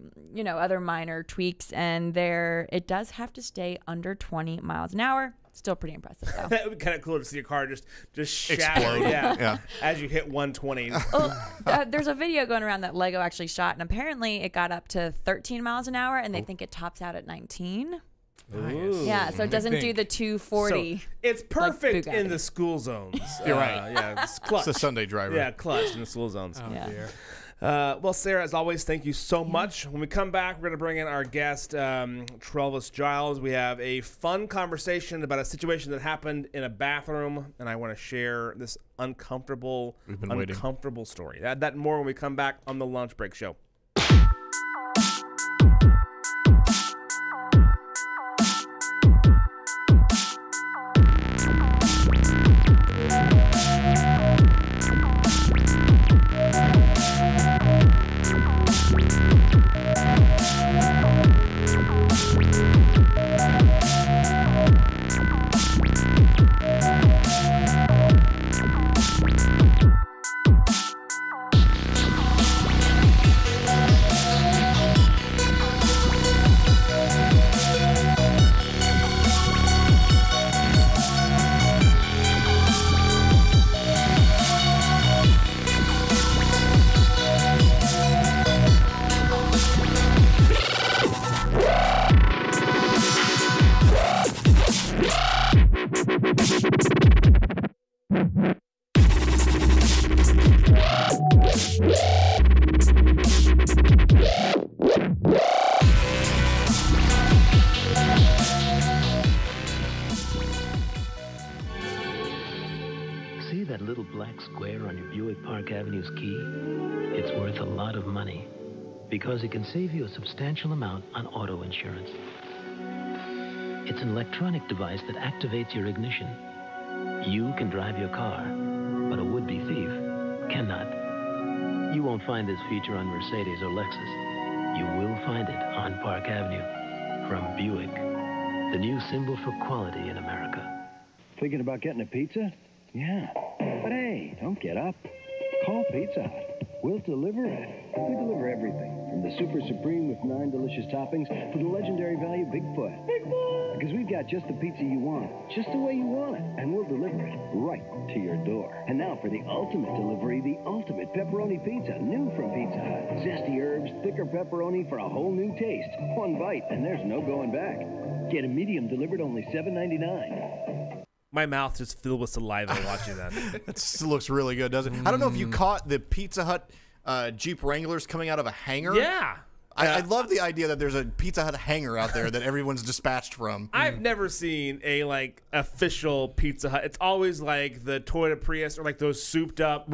[SPEAKER 9] other minor tweaks, and it does have to stay under 20 miles an hour. Still pretty impressive, though.
[SPEAKER 3] That would be kind of cool to see a car just shatter,
[SPEAKER 5] Explode.
[SPEAKER 3] yeah, as you hit 120.
[SPEAKER 9] There's a video going around that Lego actually shot, and apparently it got up to 13 miles an hour, and they think it tops out at 19.
[SPEAKER 3] Ooh.
[SPEAKER 9] Yeah, so it doesn't do the 240.
[SPEAKER 3] So it's perfect
[SPEAKER 9] like
[SPEAKER 3] in the school zones.
[SPEAKER 5] You're right.
[SPEAKER 3] Yeah, it's clutch.
[SPEAKER 5] It's a Sunday driver.
[SPEAKER 3] Yeah, clutch in the school zones.
[SPEAKER 4] Oh, dear.
[SPEAKER 3] Well, Sarah, as always, thank you so much. When we come back, we're going to bring in our guest, Travis Giles. We have a fun conversation about a situation that happened in a bathroom, and I want to share this uncomfortable story. That and more when we come back on the Lunch Break Show.
[SPEAKER 10] See that little black square on your Buick Park Avenue's key? It's worth a lot of money because it can save you a substantial amount on auto insurance. It's an electronic device that activates your ignition. You can drive your car, but a would-be thief cannot. You won't find this feature on Mercedes or Lexus. You will find it on Park Avenue from Buick, the new symbol for quality in America.
[SPEAKER 8] Thinking about getting a pizza? Yeah. But hey, don't get up. Call Pizza Hut. We'll deliver it. We deliver everything, from the Super Supreme with 9 delicious toppings to the legendary value Bigfoot. Because we've got just the pizza you want, just the way you want it, and we'll deliver it right to your door. And now for the ultimate delivery, the ultimate pepperoni pizza, new from Pizza Hut. Zesty herbs, thicker pepperoni for a whole new taste. One bite, and there's no going back. Get a medium delivered only $7.99.
[SPEAKER 3] My mouth just filled with saliva watching that.
[SPEAKER 5] That looks really good, doesn't it? I don't know if you caught the Pizza Hut Jeep Wranglers coming out of a hangar.
[SPEAKER 3] Yeah.
[SPEAKER 5] I love the idea that there's a Pizza Hut hangar out there that everyone's dispatched from.
[SPEAKER 3] I've never seen a official Pizza Hut. It's always like the Toyota Prius or like those souped up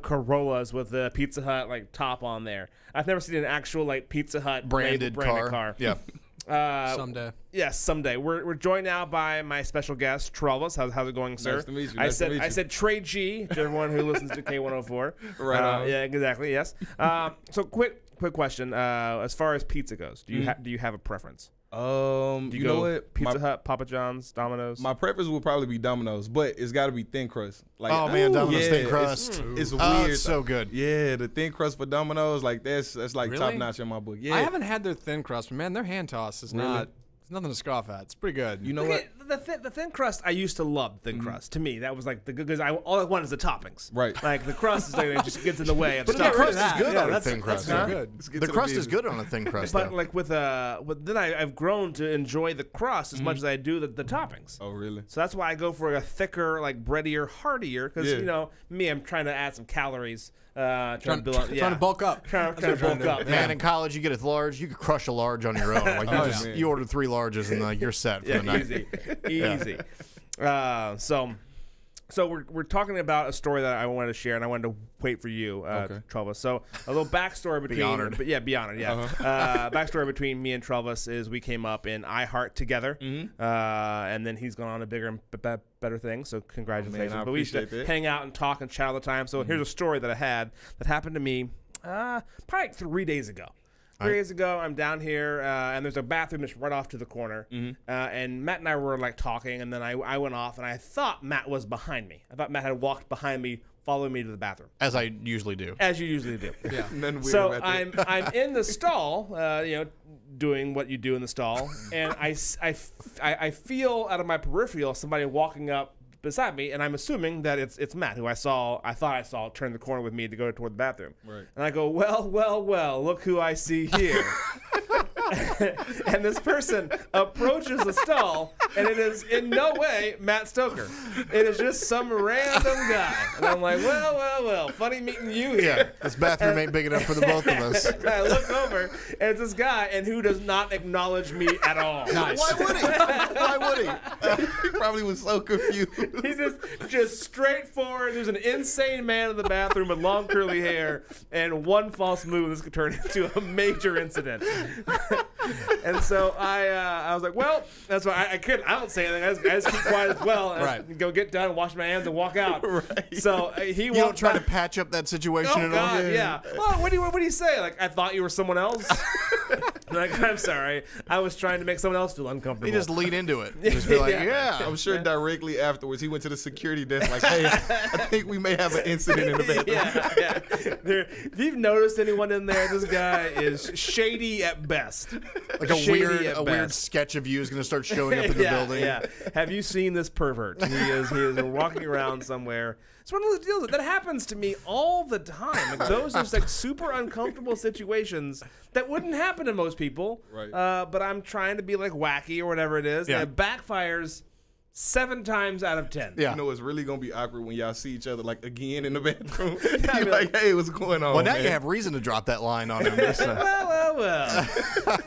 [SPEAKER 3] Corollas with the Pizza Hut top on there. I've never seen an actual Pizza Hut branded car.
[SPEAKER 5] Yeah.
[SPEAKER 4] Someday.
[SPEAKER 3] Yes, someday. We're joined now by my special guest, Travis. How's it going, sir?
[SPEAKER 11] Nice to meet you.
[SPEAKER 3] I said Trey G to everyone who listens to K104.
[SPEAKER 11] Right on.
[SPEAKER 3] Yeah, exactly. Yes. So quick question. As far as pizza goes, do you have a preference?
[SPEAKER 11] Do you know what?
[SPEAKER 3] Pizza Hut, Papa John's, Domino's?
[SPEAKER 11] My preference would probably be Domino's, but it's got to be thin crust.
[SPEAKER 5] Domino's thin crust.
[SPEAKER 11] It's weird.
[SPEAKER 5] It's so good.
[SPEAKER 11] Yeah, the thin crust for Domino's, that's
[SPEAKER 4] Really?
[SPEAKER 11] top notch in my book. Yeah.
[SPEAKER 4] I haven't had their thin crust, but man, their hand toss is not. It's nothing to scoff at. It's pretty good.
[SPEAKER 11] You know what?
[SPEAKER 3] the thin crust, I used to love thin crust. To me, that was like the good, because all I want is the toppings.
[SPEAKER 11] Right.
[SPEAKER 3] Like the crust is like, it just gets in the way of
[SPEAKER 5] But
[SPEAKER 3] stuff.
[SPEAKER 5] the crust is good on a thin crust.
[SPEAKER 4] That's good.
[SPEAKER 5] The crust is good on a thin crust.
[SPEAKER 3] But like then I've grown to enjoy the crust as much as I do the toppings.
[SPEAKER 11] Oh, really?
[SPEAKER 3] So that's why I go for a thicker, like breadier, heartier. Because
[SPEAKER 11] Yeah.
[SPEAKER 3] you know me, I'm trying to add some calories. Trying
[SPEAKER 4] to bulk up.
[SPEAKER 3] Trying to bulk up.
[SPEAKER 5] Man, in college you get a large, you could crush a large on your own. Like you order 3 larges and like you're set for the night.
[SPEAKER 3] Easy. So we're talking about a story that I wanted to share, and I wanted to wait for you, Travis. So a little backstory between,
[SPEAKER 5] Be honored.
[SPEAKER 3] Be honored. Backstory between me and Travis is we came up in iHeart together, and then he's gone on to bigger and better things. So congratulations!
[SPEAKER 11] I
[SPEAKER 3] but we used to hang out and talk and chat all the time. So here's a story that I had that happened to me probably like 3 days ago. 3 days ago, I'm down here, and there's a bathroom that's right off to the corner. And Matt and I were like talking, and then I went off, and I thought Matt was behind me. I thought Matt had walked behind me, following me to the bathroom.
[SPEAKER 5] As I usually do.
[SPEAKER 3] As you usually do.
[SPEAKER 11] Yeah.
[SPEAKER 3] So I'm in the stall, doing what you do in the stall, and I feel out of my peripheral somebody walking up beside me, and I'm assuming that it's Matt, who I thought I saw turn the corner with me to go toward the bathroom.
[SPEAKER 11] Right.
[SPEAKER 3] And I go, well, look who I see here. And this person approaches the stall, and it is in no way Matt Stoker. It is just some random guy. And I'm like, well, funny meeting you here.
[SPEAKER 5] Yeah, this bathroom ain't big enough for the both of us.
[SPEAKER 3] And I look over, and it's this guy, and who does not acknowledge me at all.
[SPEAKER 4] Nice.
[SPEAKER 5] Why would he? Why would he?
[SPEAKER 11] He probably was so confused.
[SPEAKER 3] He's just straightforward. There's an insane man in the bathroom with long curly hair, and one false move, this could turn into a major incident. And so I was like, well, that's why I don't say anything. I just keep quiet as well. And I just go get done, wash my hands, and walk out.
[SPEAKER 5] Right.
[SPEAKER 3] So
[SPEAKER 5] you don't try to patch up that situation at all.
[SPEAKER 3] God, yeah. Well, what do you say? Like, I thought you were someone else. Like, I'm sorry, I was trying to make someone else feel uncomfortable.
[SPEAKER 5] You just lead into it. Just be like, yeah.
[SPEAKER 11] I'm sure directly afterwards he went to the security desk like, hey, I think we may have an incident in the bathroom.
[SPEAKER 3] If you've noticed anyone in there, this guy is shady at best.
[SPEAKER 5] Like a weird sketch of you is going to start showing up in the building.
[SPEAKER 3] Yeah. Have you seen this pervert? He is walking around somewhere. It's one of those deals that happens to me all the time. Like, those are just like super uncomfortable situations that wouldn't happen to most people.
[SPEAKER 11] Right.
[SPEAKER 3] But I'm trying to be like wacky or whatever it is.
[SPEAKER 5] Yeah.
[SPEAKER 3] And it backfires 7 times out of 10.
[SPEAKER 5] Yeah.
[SPEAKER 11] You know, it's really going to be awkward when y'all see each other, like, again in the bathroom. You're like, hey, what's going on,
[SPEAKER 5] Well, now
[SPEAKER 11] man?
[SPEAKER 5] you have reason to drop that line on him.
[SPEAKER 3] Well.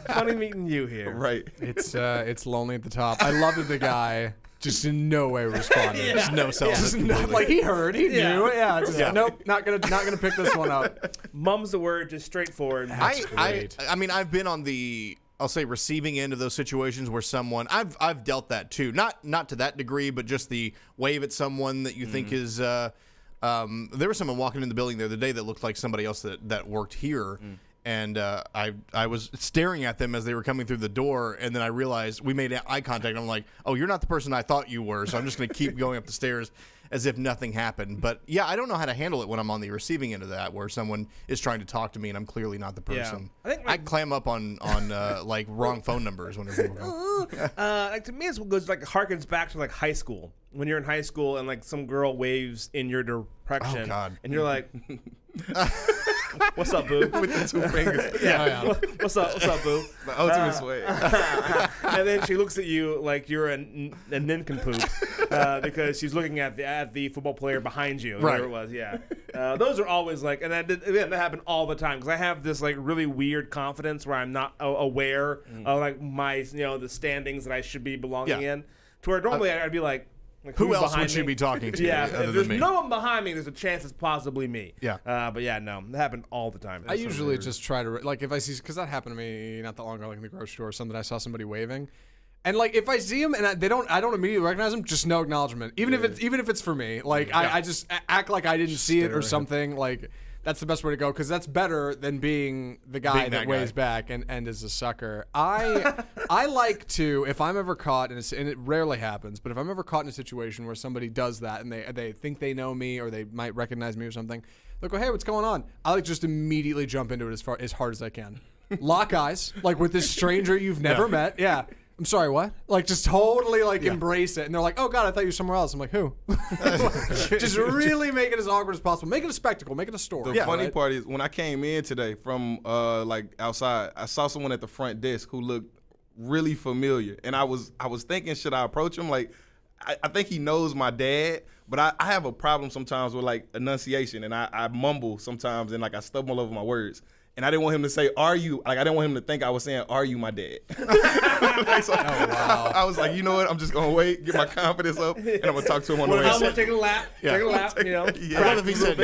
[SPEAKER 3] Funny meeting you here.
[SPEAKER 11] Right.
[SPEAKER 4] It's lonely at the top. I love that the guy just in no way responded.
[SPEAKER 5] Just no self.
[SPEAKER 4] Like he heard, he knew. Yeah. Nope, not gonna pick this one up.
[SPEAKER 3] Mum's the word, just straightforward.
[SPEAKER 5] I mean, I've been on the, I'll say, receiving end of those situations where someone, I've dealt that too. Not to that degree, but just the wave at someone that you think is. There was someone walking in the building the other day that looked like somebody else that worked here. And I was staring at them as they were coming through the door, and then I realized we made eye contact. And I'm like, oh, you're not the person I thought you were, so I'm just going to keep going up the stairs as if nothing happened. But, yeah, I don't know how to handle it when I'm on the receiving end of that, where someone is trying to talk to me and I'm clearly not the person.
[SPEAKER 3] I think
[SPEAKER 5] I clam up on like wrong phone numbers whenever people call.
[SPEAKER 3] Like, to me, it goes like harkens back to like high school. When you're in high school and like some girl waves in your direction,
[SPEAKER 5] Oh, God.
[SPEAKER 3] and you're like, "What's up, boo?"
[SPEAKER 11] With the 2 fingers.
[SPEAKER 3] Yeah. What's up, boo?
[SPEAKER 11] The ultimate sway.
[SPEAKER 3] And then she looks at you like you're a nincompoop because she's looking at the football player behind you.
[SPEAKER 5] Right.
[SPEAKER 3] Whatever it was. Yeah. Those are always like, and that happened all the time because I have this like really weird confidence where I'm not aware of like my the standings that I should be belonging in. To where normally I'd be like
[SPEAKER 5] who else would
[SPEAKER 3] me?
[SPEAKER 5] she be talking to?
[SPEAKER 3] Yeah,
[SPEAKER 5] other
[SPEAKER 3] if there's
[SPEAKER 5] than me?
[SPEAKER 3] no one behind me, there's a chance it's possibly me.
[SPEAKER 5] Yeah.
[SPEAKER 3] But yeah, no, that happened all the time.
[SPEAKER 4] I usually just try to, like, if I see, because that happened to me not that long ago, like in the grocery store or something, I saw somebody waving. And like if I see them and I don't immediately recognize them, just no acknowledgement. Even if it's for me, like I just act like I didn't see it or something. Like that's the best way to go because that's better than being the guy that waves back and is a sucker. I like to, if I'm ever caught, and it rarely happens, but if I'm ever caught in a situation where somebody does that and they think they know me or they might recognize me or something, they'll go, hey, what's going on? I like just immediately jump into it as hard as I can. Lock eyes, like with this stranger you've never met. Yeah. I'm sorry, what? Like, just totally, like, embrace it. And they're like, oh, God, I thought you were somewhere else. I'm like, who? Just really make it as awkward as possible. Make it a spectacle. Make it a story.
[SPEAKER 11] The funny part is when I came in today from, like, outside, I saw someone at the front desk who looked really familiar. And I was thinking, should I approach him? Like, I think he knows my dad, but I have a problem sometimes with, like, enunciation. And I mumble sometimes and, like, I stumble over my words. And I didn't want him to say, are you? Like, I didn't want him to think I was saying, are you my dad? So I was like, you know what? I'm just going to wait, get my confidence up, and I'm going to talk to him on the way.
[SPEAKER 3] I'm going to take a lap. Take a lap, you know.
[SPEAKER 5] I love if he said,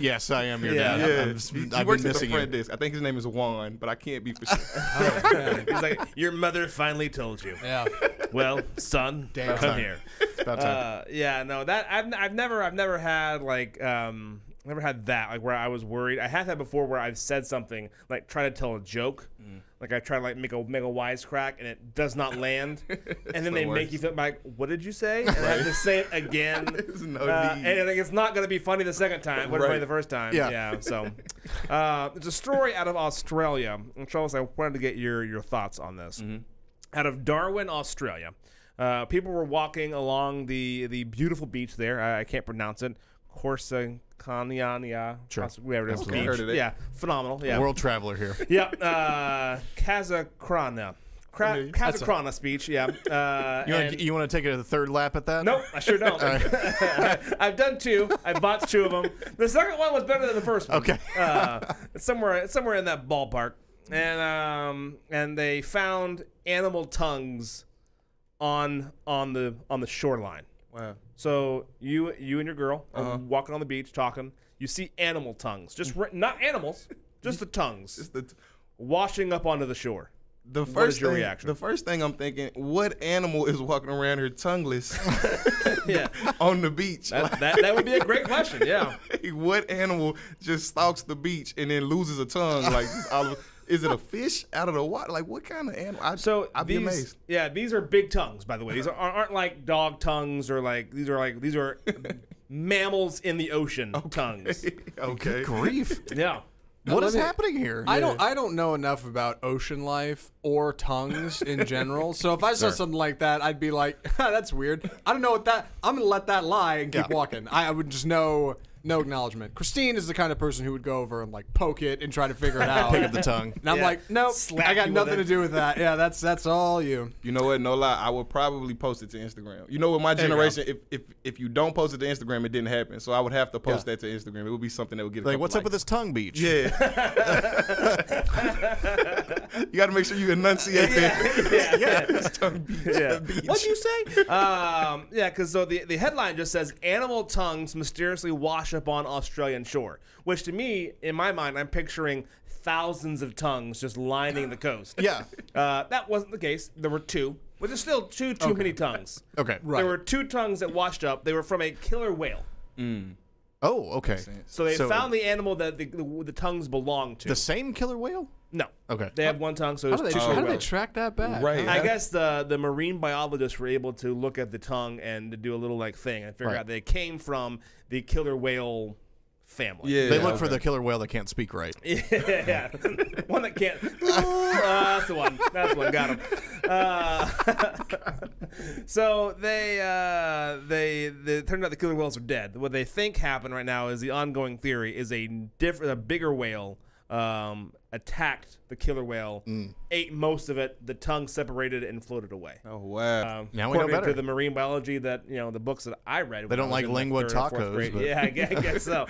[SPEAKER 5] yes, I am your dad.
[SPEAKER 11] Yeah.
[SPEAKER 5] I've
[SPEAKER 11] works
[SPEAKER 5] been
[SPEAKER 11] at the
[SPEAKER 5] missing
[SPEAKER 11] front
[SPEAKER 5] you.
[SPEAKER 11] desk. I think his name is Juan, but I can't be for sure.
[SPEAKER 3] He's like, your mother finally told you.
[SPEAKER 4] Yeah.
[SPEAKER 3] Well, son, come here.
[SPEAKER 5] It's about time.
[SPEAKER 3] Yeah, no, that I've never had like never had that, like where I was worried. I have had before where I've said something, like try to tell a joke. Like I try to like make a wisecrack and it does not land. And then they make you feel like, what did you say? And I have to say it again.
[SPEAKER 11] There's no
[SPEAKER 3] and
[SPEAKER 11] need.
[SPEAKER 3] I think it's not going to be funny the second time. What funny the first time.
[SPEAKER 5] Yeah.
[SPEAKER 3] So it's a story out of Australia. And Charles, I wanted to get your thoughts on this. Out of Darwin, Australia. People were walking along the beautiful beach there. I can't pronounce it. Corsicania.
[SPEAKER 5] Sure.
[SPEAKER 3] Whatever it is.
[SPEAKER 11] Okay. Heard of it.
[SPEAKER 3] Yeah, phenomenal. Yeah.
[SPEAKER 5] World traveler here.
[SPEAKER 3] Yep. Kazakrana. Kazakrana speech. Yeah.
[SPEAKER 5] You want to take a third lap at that?
[SPEAKER 3] Nope, I sure don't. I've done two. I bought two of them. The second one was better than the first one.
[SPEAKER 5] Okay.
[SPEAKER 3] It's somewhere in that ballpark. And they found animal tongues on the shoreline.
[SPEAKER 11] Wow.
[SPEAKER 3] So you and your girl are walking on the beach talking. You see animal tongues, just not animals, just the tongues, washing up onto the shore. What is your reaction?
[SPEAKER 11] The first thing I'm thinking, what animal is walking around here tongueless
[SPEAKER 3] Yeah.
[SPEAKER 11] on the beach?
[SPEAKER 3] That would be a great question. Yeah.
[SPEAKER 11] Like, what animal just stalks the beach and then loses a tongue? Like, just all of, is it a fish out of the water? Like, what kind of animal? I'd be amazed.
[SPEAKER 3] Yeah, these are big tongues, by the way. These aren't like dog tongues or these are mammals in the ocean tongues.
[SPEAKER 11] Okay.
[SPEAKER 5] Good grief.
[SPEAKER 3] Yeah.
[SPEAKER 5] What is happening here?
[SPEAKER 4] I don't know enough about ocean life or tongues in general. So if I saw something like that, I'd be like, that's weird. I don't know what that. I'm gonna let that lie and keep walking. I would just know. No acknowledgement. Christine is the kind of person who would go over and like poke it and try to figure it out.
[SPEAKER 5] Pick up the tongue.
[SPEAKER 4] And I'm like, nope,
[SPEAKER 3] Slap
[SPEAKER 4] I got
[SPEAKER 3] you with
[SPEAKER 4] nothing
[SPEAKER 3] it.
[SPEAKER 4] to do with that. Yeah, that's all you.
[SPEAKER 11] You know what? No lie. I would probably post it to Instagram. You know, with my generation, if you don't post it to Instagram, it didn't happen. So I would have to post that to Instagram. It would be something that would get
[SPEAKER 5] Like, what's up with this tongue beach?
[SPEAKER 11] Yeah. You got to make sure you enunciate that.
[SPEAKER 3] Yeah.
[SPEAKER 11] Tongue beach.
[SPEAKER 3] Yeah.
[SPEAKER 11] Beach.
[SPEAKER 3] What'd you say? Yeah, because so the headline just says animal tongues mysteriously wash up on Australian shore, which to me, in my mind, I'm picturing thousands of tongues just lining the coast.
[SPEAKER 5] Yeah.
[SPEAKER 3] That wasn't the case. There were two, but there's still too many tongues.
[SPEAKER 5] Okay.
[SPEAKER 4] Right.
[SPEAKER 3] There were two tongues that washed up. They were from a killer whale.
[SPEAKER 5] Oh, okay.
[SPEAKER 3] So they found the animal that the tongues belonged to.
[SPEAKER 5] The same killer whale?
[SPEAKER 3] No.
[SPEAKER 5] Okay.
[SPEAKER 3] They have one tongue, so
[SPEAKER 4] How
[SPEAKER 3] it's
[SPEAKER 4] do
[SPEAKER 3] two
[SPEAKER 4] they
[SPEAKER 3] whales.
[SPEAKER 4] track that back?
[SPEAKER 11] Right.
[SPEAKER 3] I guess the marine biologists were able to look at the tongue and to do a little like thing and figure out they came from the killer whale family.
[SPEAKER 11] Yeah.
[SPEAKER 5] They look for the killer whale that can't speak right.
[SPEAKER 3] Yeah. One that can't. That's the one. That's the one. Got him. So they turned out the killer whales are dead. What they think happened right now is the ongoing theory is a bigger whale attacked the killer whale, ate most of it, the tongue separated and floated away.
[SPEAKER 11] Oh, wow.
[SPEAKER 5] Now we know
[SPEAKER 3] According
[SPEAKER 5] better.
[SPEAKER 3] to the marine biology that, the books that I read.
[SPEAKER 5] They don't like lingua tacos. But...
[SPEAKER 3] Yeah, I guess so.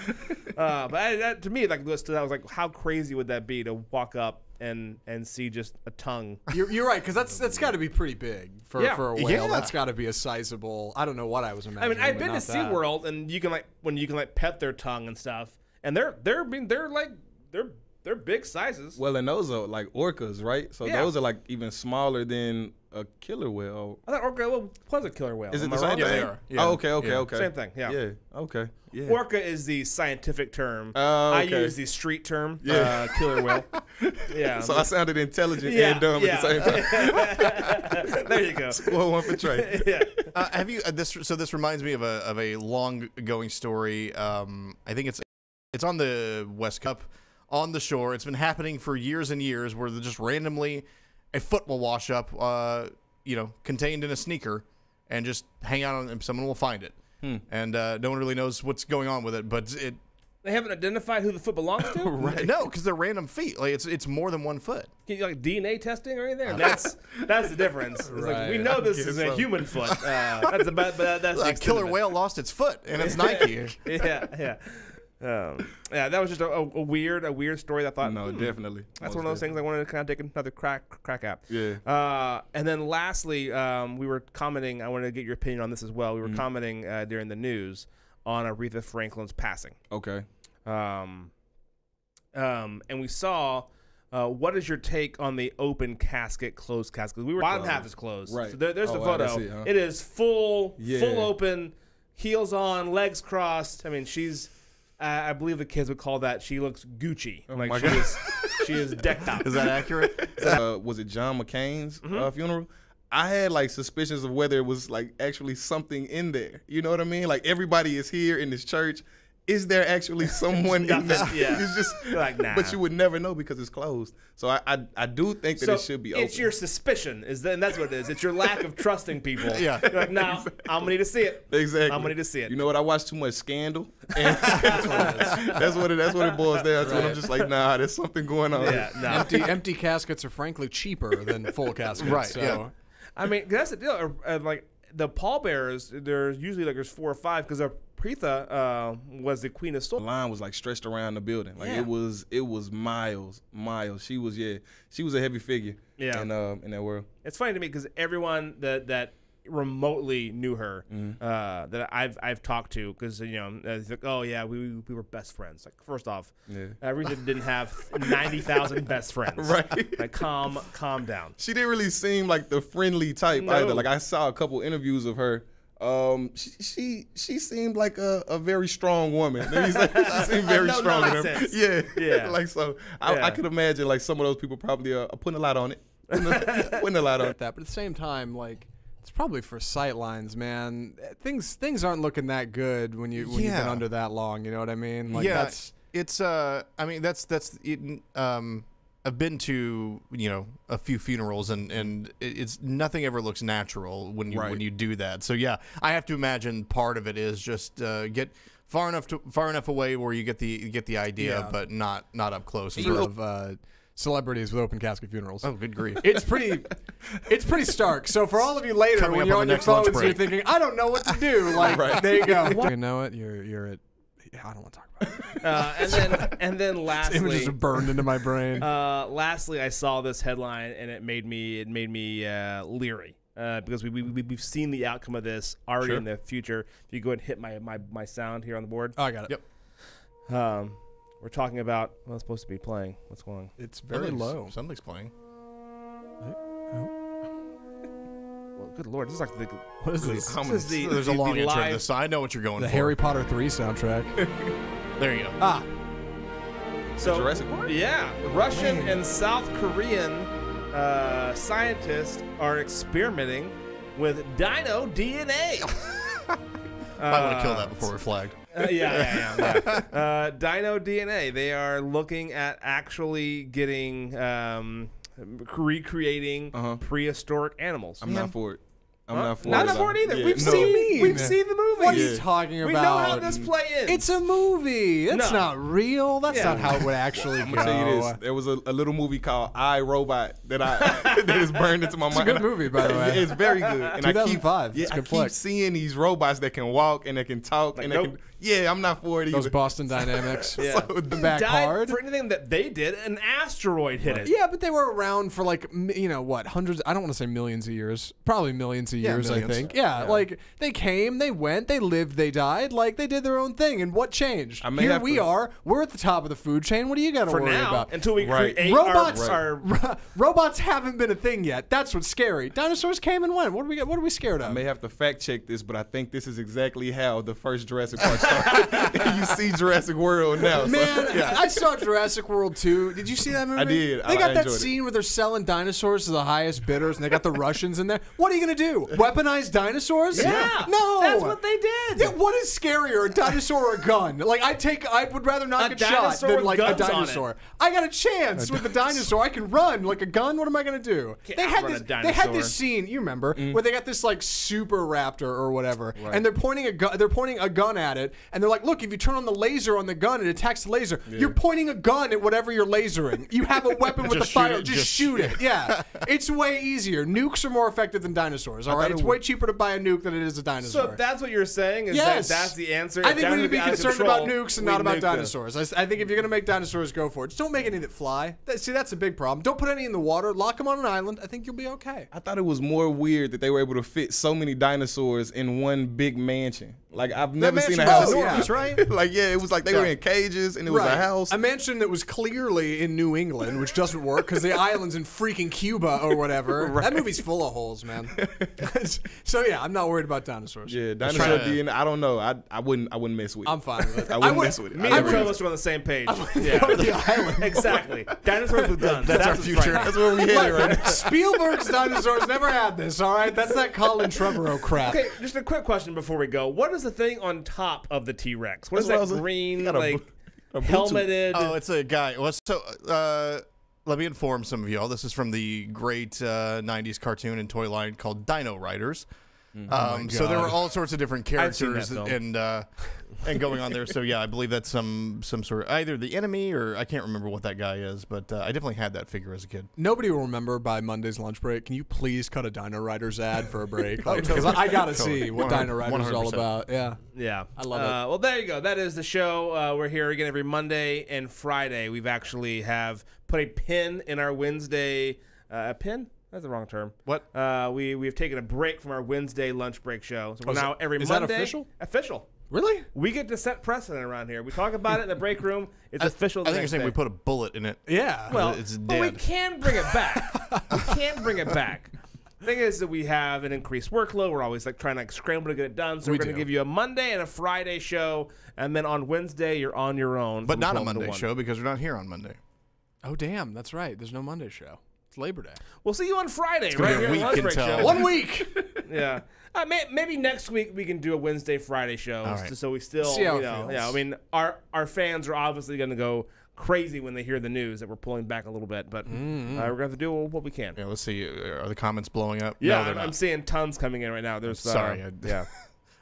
[SPEAKER 3] But that, to me, like, I was like, how crazy would that be to walk up and see just a tongue?
[SPEAKER 4] You're right, because that's got to be pretty big for a whale.
[SPEAKER 5] Yeah.
[SPEAKER 4] That's got to be a sizable. I don't know what I was
[SPEAKER 3] I
[SPEAKER 4] imagining.
[SPEAKER 3] mean, I've been to
[SPEAKER 4] but not that.
[SPEAKER 3] SeaWorld, and you can pet their tongue and stuff, and they're big sizes.
[SPEAKER 11] Well, and those are like orcas, right? So
[SPEAKER 3] Yeah.
[SPEAKER 11] those are like even smaller than a killer whale.
[SPEAKER 3] I thought orca was a killer whale.
[SPEAKER 11] Is it
[SPEAKER 3] Am
[SPEAKER 11] the
[SPEAKER 3] I
[SPEAKER 11] same
[SPEAKER 3] wrong?
[SPEAKER 11] thing?
[SPEAKER 5] they are. Yeah.
[SPEAKER 11] Oh, okay.
[SPEAKER 5] Yeah.
[SPEAKER 11] Okay.
[SPEAKER 3] Same thing, yeah.
[SPEAKER 11] Yeah. Okay. Yeah.
[SPEAKER 3] Orca is the scientific term.
[SPEAKER 11] Oh,
[SPEAKER 3] I
[SPEAKER 11] okay.
[SPEAKER 3] use the street term,
[SPEAKER 11] Yeah.
[SPEAKER 3] Killer whale. Yeah.
[SPEAKER 11] So I sounded intelligent
[SPEAKER 3] Yeah,
[SPEAKER 11] and dumb at the same time.
[SPEAKER 3] There you go.
[SPEAKER 11] Score one for Trey.
[SPEAKER 3] Yeah.
[SPEAKER 5] Have you this? So this reminds me of a long going story. I think it's on the West Coast, on the shore. It's been happening for years and years, where just randomly a foot will wash up contained in a sneaker and just hang out on it, and someone will find it. And no one really knows what's going on with it, but
[SPEAKER 3] They haven't identified who the foot belongs to?
[SPEAKER 5] Right. No, because they're random feet. Like it's more than one foot.
[SPEAKER 3] Can you, like DNA testing or anything? That's the difference. It's like, we know this is a human foot. That's that's
[SPEAKER 5] a killer whale lost its foot, and it's Nike.
[SPEAKER 3] Yeah. That was just a weird story that I thought.
[SPEAKER 11] No, definitely.
[SPEAKER 3] That's one of those things I wanted to kind of take another crack at.
[SPEAKER 11] Yeah.
[SPEAKER 3] And then lastly, we were commenting. I wanted to get your opinion on this as well. We were commenting during the news on Aretha Franklin's passing.
[SPEAKER 11] Okay.
[SPEAKER 3] And we saw. What is your take on the open casket, closed casket? We were bottom half is closed.
[SPEAKER 11] Right.
[SPEAKER 3] So there's the photo. It is full open, heels on, legs crossed. I mean, she's. I believe the kids would call that. She looks Gucci. Like she is decked out.
[SPEAKER 5] Is that accurate?
[SPEAKER 11] Was it John McCain's funeral? I had like suspicions of whether it was like actually something in there. You know what I mean? Like everybody is here in this church. Is there actually someone in there?
[SPEAKER 3] Yeah.
[SPEAKER 11] It's just
[SPEAKER 3] like, nah.
[SPEAKER 11] But you would never know because it's closed. So I do think that it should be open.
[SPEAKER 3] It's your suspicion, and that's what it is. It's your lack of trusting people.
[SPEAKER 5] Yeah.
[SPEAKER 3] You're like, nah, I'm gonna need to see it.
[SPEAKER 11] Exactly.
[SPEAKER 3] I'm gonna need to see it.
[SPEAKER 11] You know what? I watch too much Scandal. And that's what it boils down to. Right. I'm just like, nah, there's something going on.
[SPEAKER 3] Yeah, no.
[SPEAKER 4] Empty caskets are frankly cheaper than full caskets.
[SPEAKER 5] Right.
[SPEAKER 4] So.
[SPEAKER 5] Yeah.
[SPEAKER 3] I mean, that's the deal. Like the pallbearers, there's usually there's 4 or 5 because Aretha was the queen of soul.
[SPEAKER 11] The line was like stretched around the building. Like it was miles. She was a heavy figure.
[SPEAKER 3] Yeah.
[SPEAKER 11] In that world.
[SPEAKER 3] It's funny to me because everyone that remotely knew her that I've talked to, because it's like, oh yeah, we were best friends. Like, first off, Aretha didn't have 90,000 best friends.
[SPEAKER 11] Right.
[SPEAKER 3] Like, calm down.
[SPEAKER 11] She didn't really seem like the friendly type either. Like, I saw a couple interviews of her. She seemed like a very strong woman. She seemed very strong.
[SPEAKER 3] Nonsense.
[SPEAKER 11] Yeah. Like, so I could imagine like some of those people probably are putting a lot on it. Putting a lot on it.
[SPEAKER 4] But at the same time, like, it's probably for sight lines, man. Things aren't looking that good when you've been under that long. You know what I mean? Like, I've been to a few funerals, and it's nothing ever looks natural when you do that. So yeah, I have to imagine part of it is just get far enough away where you get the idea, but not up close. Of celebrities with open casket funerals.
[SPEAKER 5] Oh, good grief!
[SPEAKER 4] It's pretty stark. So for all of you later, when you're on your phones, you're thinking, I don't know what to do. Like, there you go. You know it. You're at. I don't want to talk about it.
[SPEAKER 3] And then lastly,
[SPEAKER 4] images are burned into my brain.
[SPEAKER 3] Lastly, I saw this headline and it made me leery because we've seen the outcome of this already in the future. If you go ahead and hit my sound here on the board.
[SPEAKER 4] Oh, I got it.
[SPEAKER 3] Yep. We're talking about what's supposed to be playing. What's going on?
[SPEAKER 4] It's very low.
[SPEAKER 5] Something's playing.
[SPEAKER 3] Well, good Lord, this is like the.
[SPEAKER 4] What is this?
[SPEAKER 5] There's a long intro to this, so I know what you're going for.
[SPEAKER 4] The Harry Potter 3 soundtrack.
[SPEAKER 5] There you go.
[SPEAKER 3] So
[SPEAKER 11] Jurassic Park?
[SPEAKER 3] Yeah, Russian and South Korean scientists are experimenting with dino DNA.
[SPEAKER 5] I want to kill that before we're flagged.
[SPEAKER 3] Yeah. Dino DNA. They are looking at actually getting recreating prehistoric animals.
[SPEAKER 11] I'm not for it. I'm not for it.
[SPEAKER 3] Not for it either.
[SPEAKER 11] Yeah,
[SPEAKER 3] We've seen the movie.
[SPEAKER 4] What are you talking about?
[SPEAKER 3] We know how this play ends.
[SPEAKER 4] It's a movie. It's not real. That's not how it would actually go.
[SPEAKER 11] I'm gonna tell you this. There was a little movie called I, Robot that is burned into my mind.
[SPEAKER 4] It's a good movie, by the way.
[SPEAKER 11] It's very good. And
[SPEAKER 4] 2005.
[SPEAKER 11] I keep seeing these robots that can walk and that can talk and they can. Yeah, I'm not for it either.
[SPEAKER 4] Those Boston Dynamics.
[SPEAKER 3] Yeah.
[SPEAKER 4] Back hard.
[SPEAKER 3] For anything that they did, an asteroid hit it.
[SPEAKER 4] Yeah, but they were around for like, hundreds, I don't want to say millions of years. Probably millions of years,
[SPEAKER 5] millions.
[SPEAKER 4] I think. Yeah, like they came, they went, they lived, they died. Like they did their own thing. And what changed? Here we are. We're at the top of the food chain. What do you got to worry about?
[SPEAKER 3] Until we create
[SPEAKER 4] robots. Robots haven't been a thing yet. That's what's scary. Dinosaurs came and went. What are we scared of?
[SPEAKER 11] I may have to fact check this, but I think this is exactly how the first Jurassic Park started. You see Jurassic World now.
[SPEAKER 4] Man, I saw Jurassic World 2. Did you see that movie?
[SPEAKER 11] I did.
[SPEAKER 4] They got that
[SPEAKER 11] enjoyed
[SPEAKER 4] scene where they're selling dinosaurs to the highest bidders, and they got the Russians in there. What are you going to do? Weaponize dinosaurs?
[SPEAKER 3] Yeah.
[SPEAKER 4] No.
[SPEAKER 3] That's what they did.
[SPEAKER 4] Yeah, what is scarier, a dinosaur or a gun? Like, I would rather not get shot
[SPEAKER 3] dinosaur
[SPEAKER 4] than,
[SPEAKER 3] with
[SPEAKER 4] like, a
[SPEAKER 3] guns on
[SPEAKER 4] dinosaur. I got a chance with the dinosaur. I can run. Like a gun, what am I going to do?
[SPEAKER 3] Can't
[SPEAKER 4] They had
[SPEAKER 3] outrun a
[SPEAKER 4] they had this
[SPEAKER 3] dinosaur.
[SPEAKER 4] scene, you remember, where they got this, like, super raptor or whatever, and they're pointing a gun at it, and they're like, look, if you turn on the laser on the gun, it attacks the laser. You're pointing a gun at whatever you're lasering. You have a weapon with the fire. Just shoot it. Yeah. It's way easier. Nukes are more effective than dinosaurs, all right? It's way cheaper to buy a nuke than it is a dinosaur.
[SPEAKER 3] So that's what you're saying? Is
[SPEAKER 4] Yes.
[SPEAKER 3] that's the answer?
[SPEAKER 4] I think we need to be concerned about nukes and not about
[SPEAKER 3] nuke
[SPEAKER 4] dinosaurs. I think if you're going to make dinosaurs, go for it. Just don't make any that fly. See, that's a big problem. Don't put any in the water. Lock them on an island. I think you'll be okay.
[SPEAKER 11] I thought it was more weird that they were able to fit so many dinosaurs in one big mansion. Like, I've never seen a house.
[SPEAKER 4] Enormous, right?
[SPEAKER 11] Like, yeah, it was like they were in cages and it was a house.
[SPEAKER 4] A mansion that was clearly in New England, which doesn't work because the island's in freaking Cuba or whatever. That movie's full of holes, man. So yeah, I'm not worried about dinosaurs.
[SPEAKER 11] Yeah, dinosaur DNA. I don't know. I wouldn't mess with it.
[SPEAKER 4] I'm fine with it.
[SPEAKER 11] I wouldn't mess with it.
[SPEAKER 3] Me and Travis are on the same page. Yeah, exactly. Dinosaurs with guns.
[SPEAKER 5] That's our future.
[SPEAKER 11] That's where we headed right now.
[SPEAKER 4] Spielberg's dinosaurs never had this, all right? That's that Colin Trevorrow crap.
[SPEAKER 3] Okay, just a quick question before we go. What is the thing on top of the T-Rex? What is
[SPEAKER 11] That's what I
[SPEAKER 3] that
[SPEAKER 11] was-
[SPEAKER 3] green,
[SPEAKER 11] he got a
[SPEAKER 3] like,
[SPEAKER 11] a Bluetooth.
[SPEAKER 3] helmeted?
[SPEAKER 5] Oh, it's a guy. Well, so let me inform some of y'all. This is from the great 90s cartoon and toy line called Dino Riders. So there were all sorts of different
[SPEAKER 3] I've seen
[SPEAKER 5] characters
[SPEAKER 3] that film.
[SPEAKER 5] and going on there. So yeah, I believe that's some sort of either the enemy or I can't remember what that guy is, but I definitely had that figure as a kid.
[SPEAKER 4] Nobody will remember by Monday's lunch break. Can you please cut a Dino Riders ad for a break? Because I got to see what Dino Riders is all
[SPEAKER 5] 100%.
[SPEAKER 4] about. Yeah.
[SPEAKER 3] Yeah.
[SPEAKER 4] I love it.
[SPEAKER 3] Well, there you go. That is the show. We're here again every Monday and Friday. We've actually have put a pin in our Wednesday. A pin? That's the wrong term.
[SPEAKER 5] What?
[SPEAKER 3] We've taken a break from our Wednesday lunch break show. So we're now every
[SPEAKER 4] is
[SPEAKER 3] Monday.
[SPEAKER 4] that official?
[SPEAKER 3] Official.
[SPEAKER 4] Really?
[SPEAKER 3] We get to set precedent around here. We talk about it in the break room. It's official.
[SPEAKER 5] I think you're saying we put a bullet in it.
[SPEAKER 4] Yeah.
[SPEAKER 3] Well,
[SPEAKER 5] it's
[SPEAKER 3] but we
[SPEAKER 5] dead.
[SPEAKER 3] can bring it back. We can bring it back. The thing is that we have an increased workload. We're always like trying to scramble to get it done. So we're going to give you a Monday and a Friday show, and then on Wednesday you're on your own.
[SPEAKER 5] But
[SPEAKER 3] from
[SPEAKER 5] not a
[SPEAKER 3] 12 to
[SPEAKER 5] Monday
[SPEAKER 3] 1.
[SPEAKER 5] show because we're not here on Monday.
[SPEAKER 4] Oh, damn. That's right. There's no Monday show. It's Labor Day.
[SPEAKER 3] We'll see you on Friday,
[SPEAKER 5] gonna
[SPEAKER 3] right
[SPEAKER 5] be a
[SPEAKER 3] here on
[SPEAKER 5] week
[SPEAKER 3] the Lunch Break
[SPEAKER 5] until-
[SPEAKER 3] Show.
[SPEAKER 4] 1 week.
[SPEAKER 3] Yeah. Maybe next week we can do a Wednesday, Friday show.
[SPEAKER 5] All right.
[SPEAKER 3] So we still,
[SPEAKER 4] See how
[SPEAKER 3] you
[SPEAKER 4] it
[SPEAKER 3] know,
[SPEAKER 4] feels.
[SPEAKER 3] yeah. I mean, our fans are obviously going to go crazy when they hear the news that we're pulling back a little bit, but we're going to have to do what we can.
[SPEAKER 5] Yeah, let's see. Are the comments blowing up?
[SPEAKER 3] Yeah,
[SPEAKER 5] No, they're
[SPEAKER 3] I'm
[SPEAKER 5] not.
[SPEAKER 3] seeing tons coming in right now. There's
[SPEAKER 5] Sorry.
[SPEAKER 3] yeah.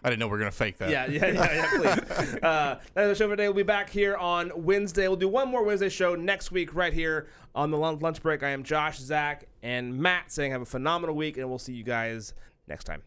[SPEAKER 5] I didn't know we were gonna fake that.
[SPEAKER 3] Yeah, please. That's the show for today. We'll be back here on Wednesday. We'll do one more Wednesday show next week right here on the lunch break. I am Josh, Zach, and Matt saying have a phenomenal week, and we'll see you guys next time.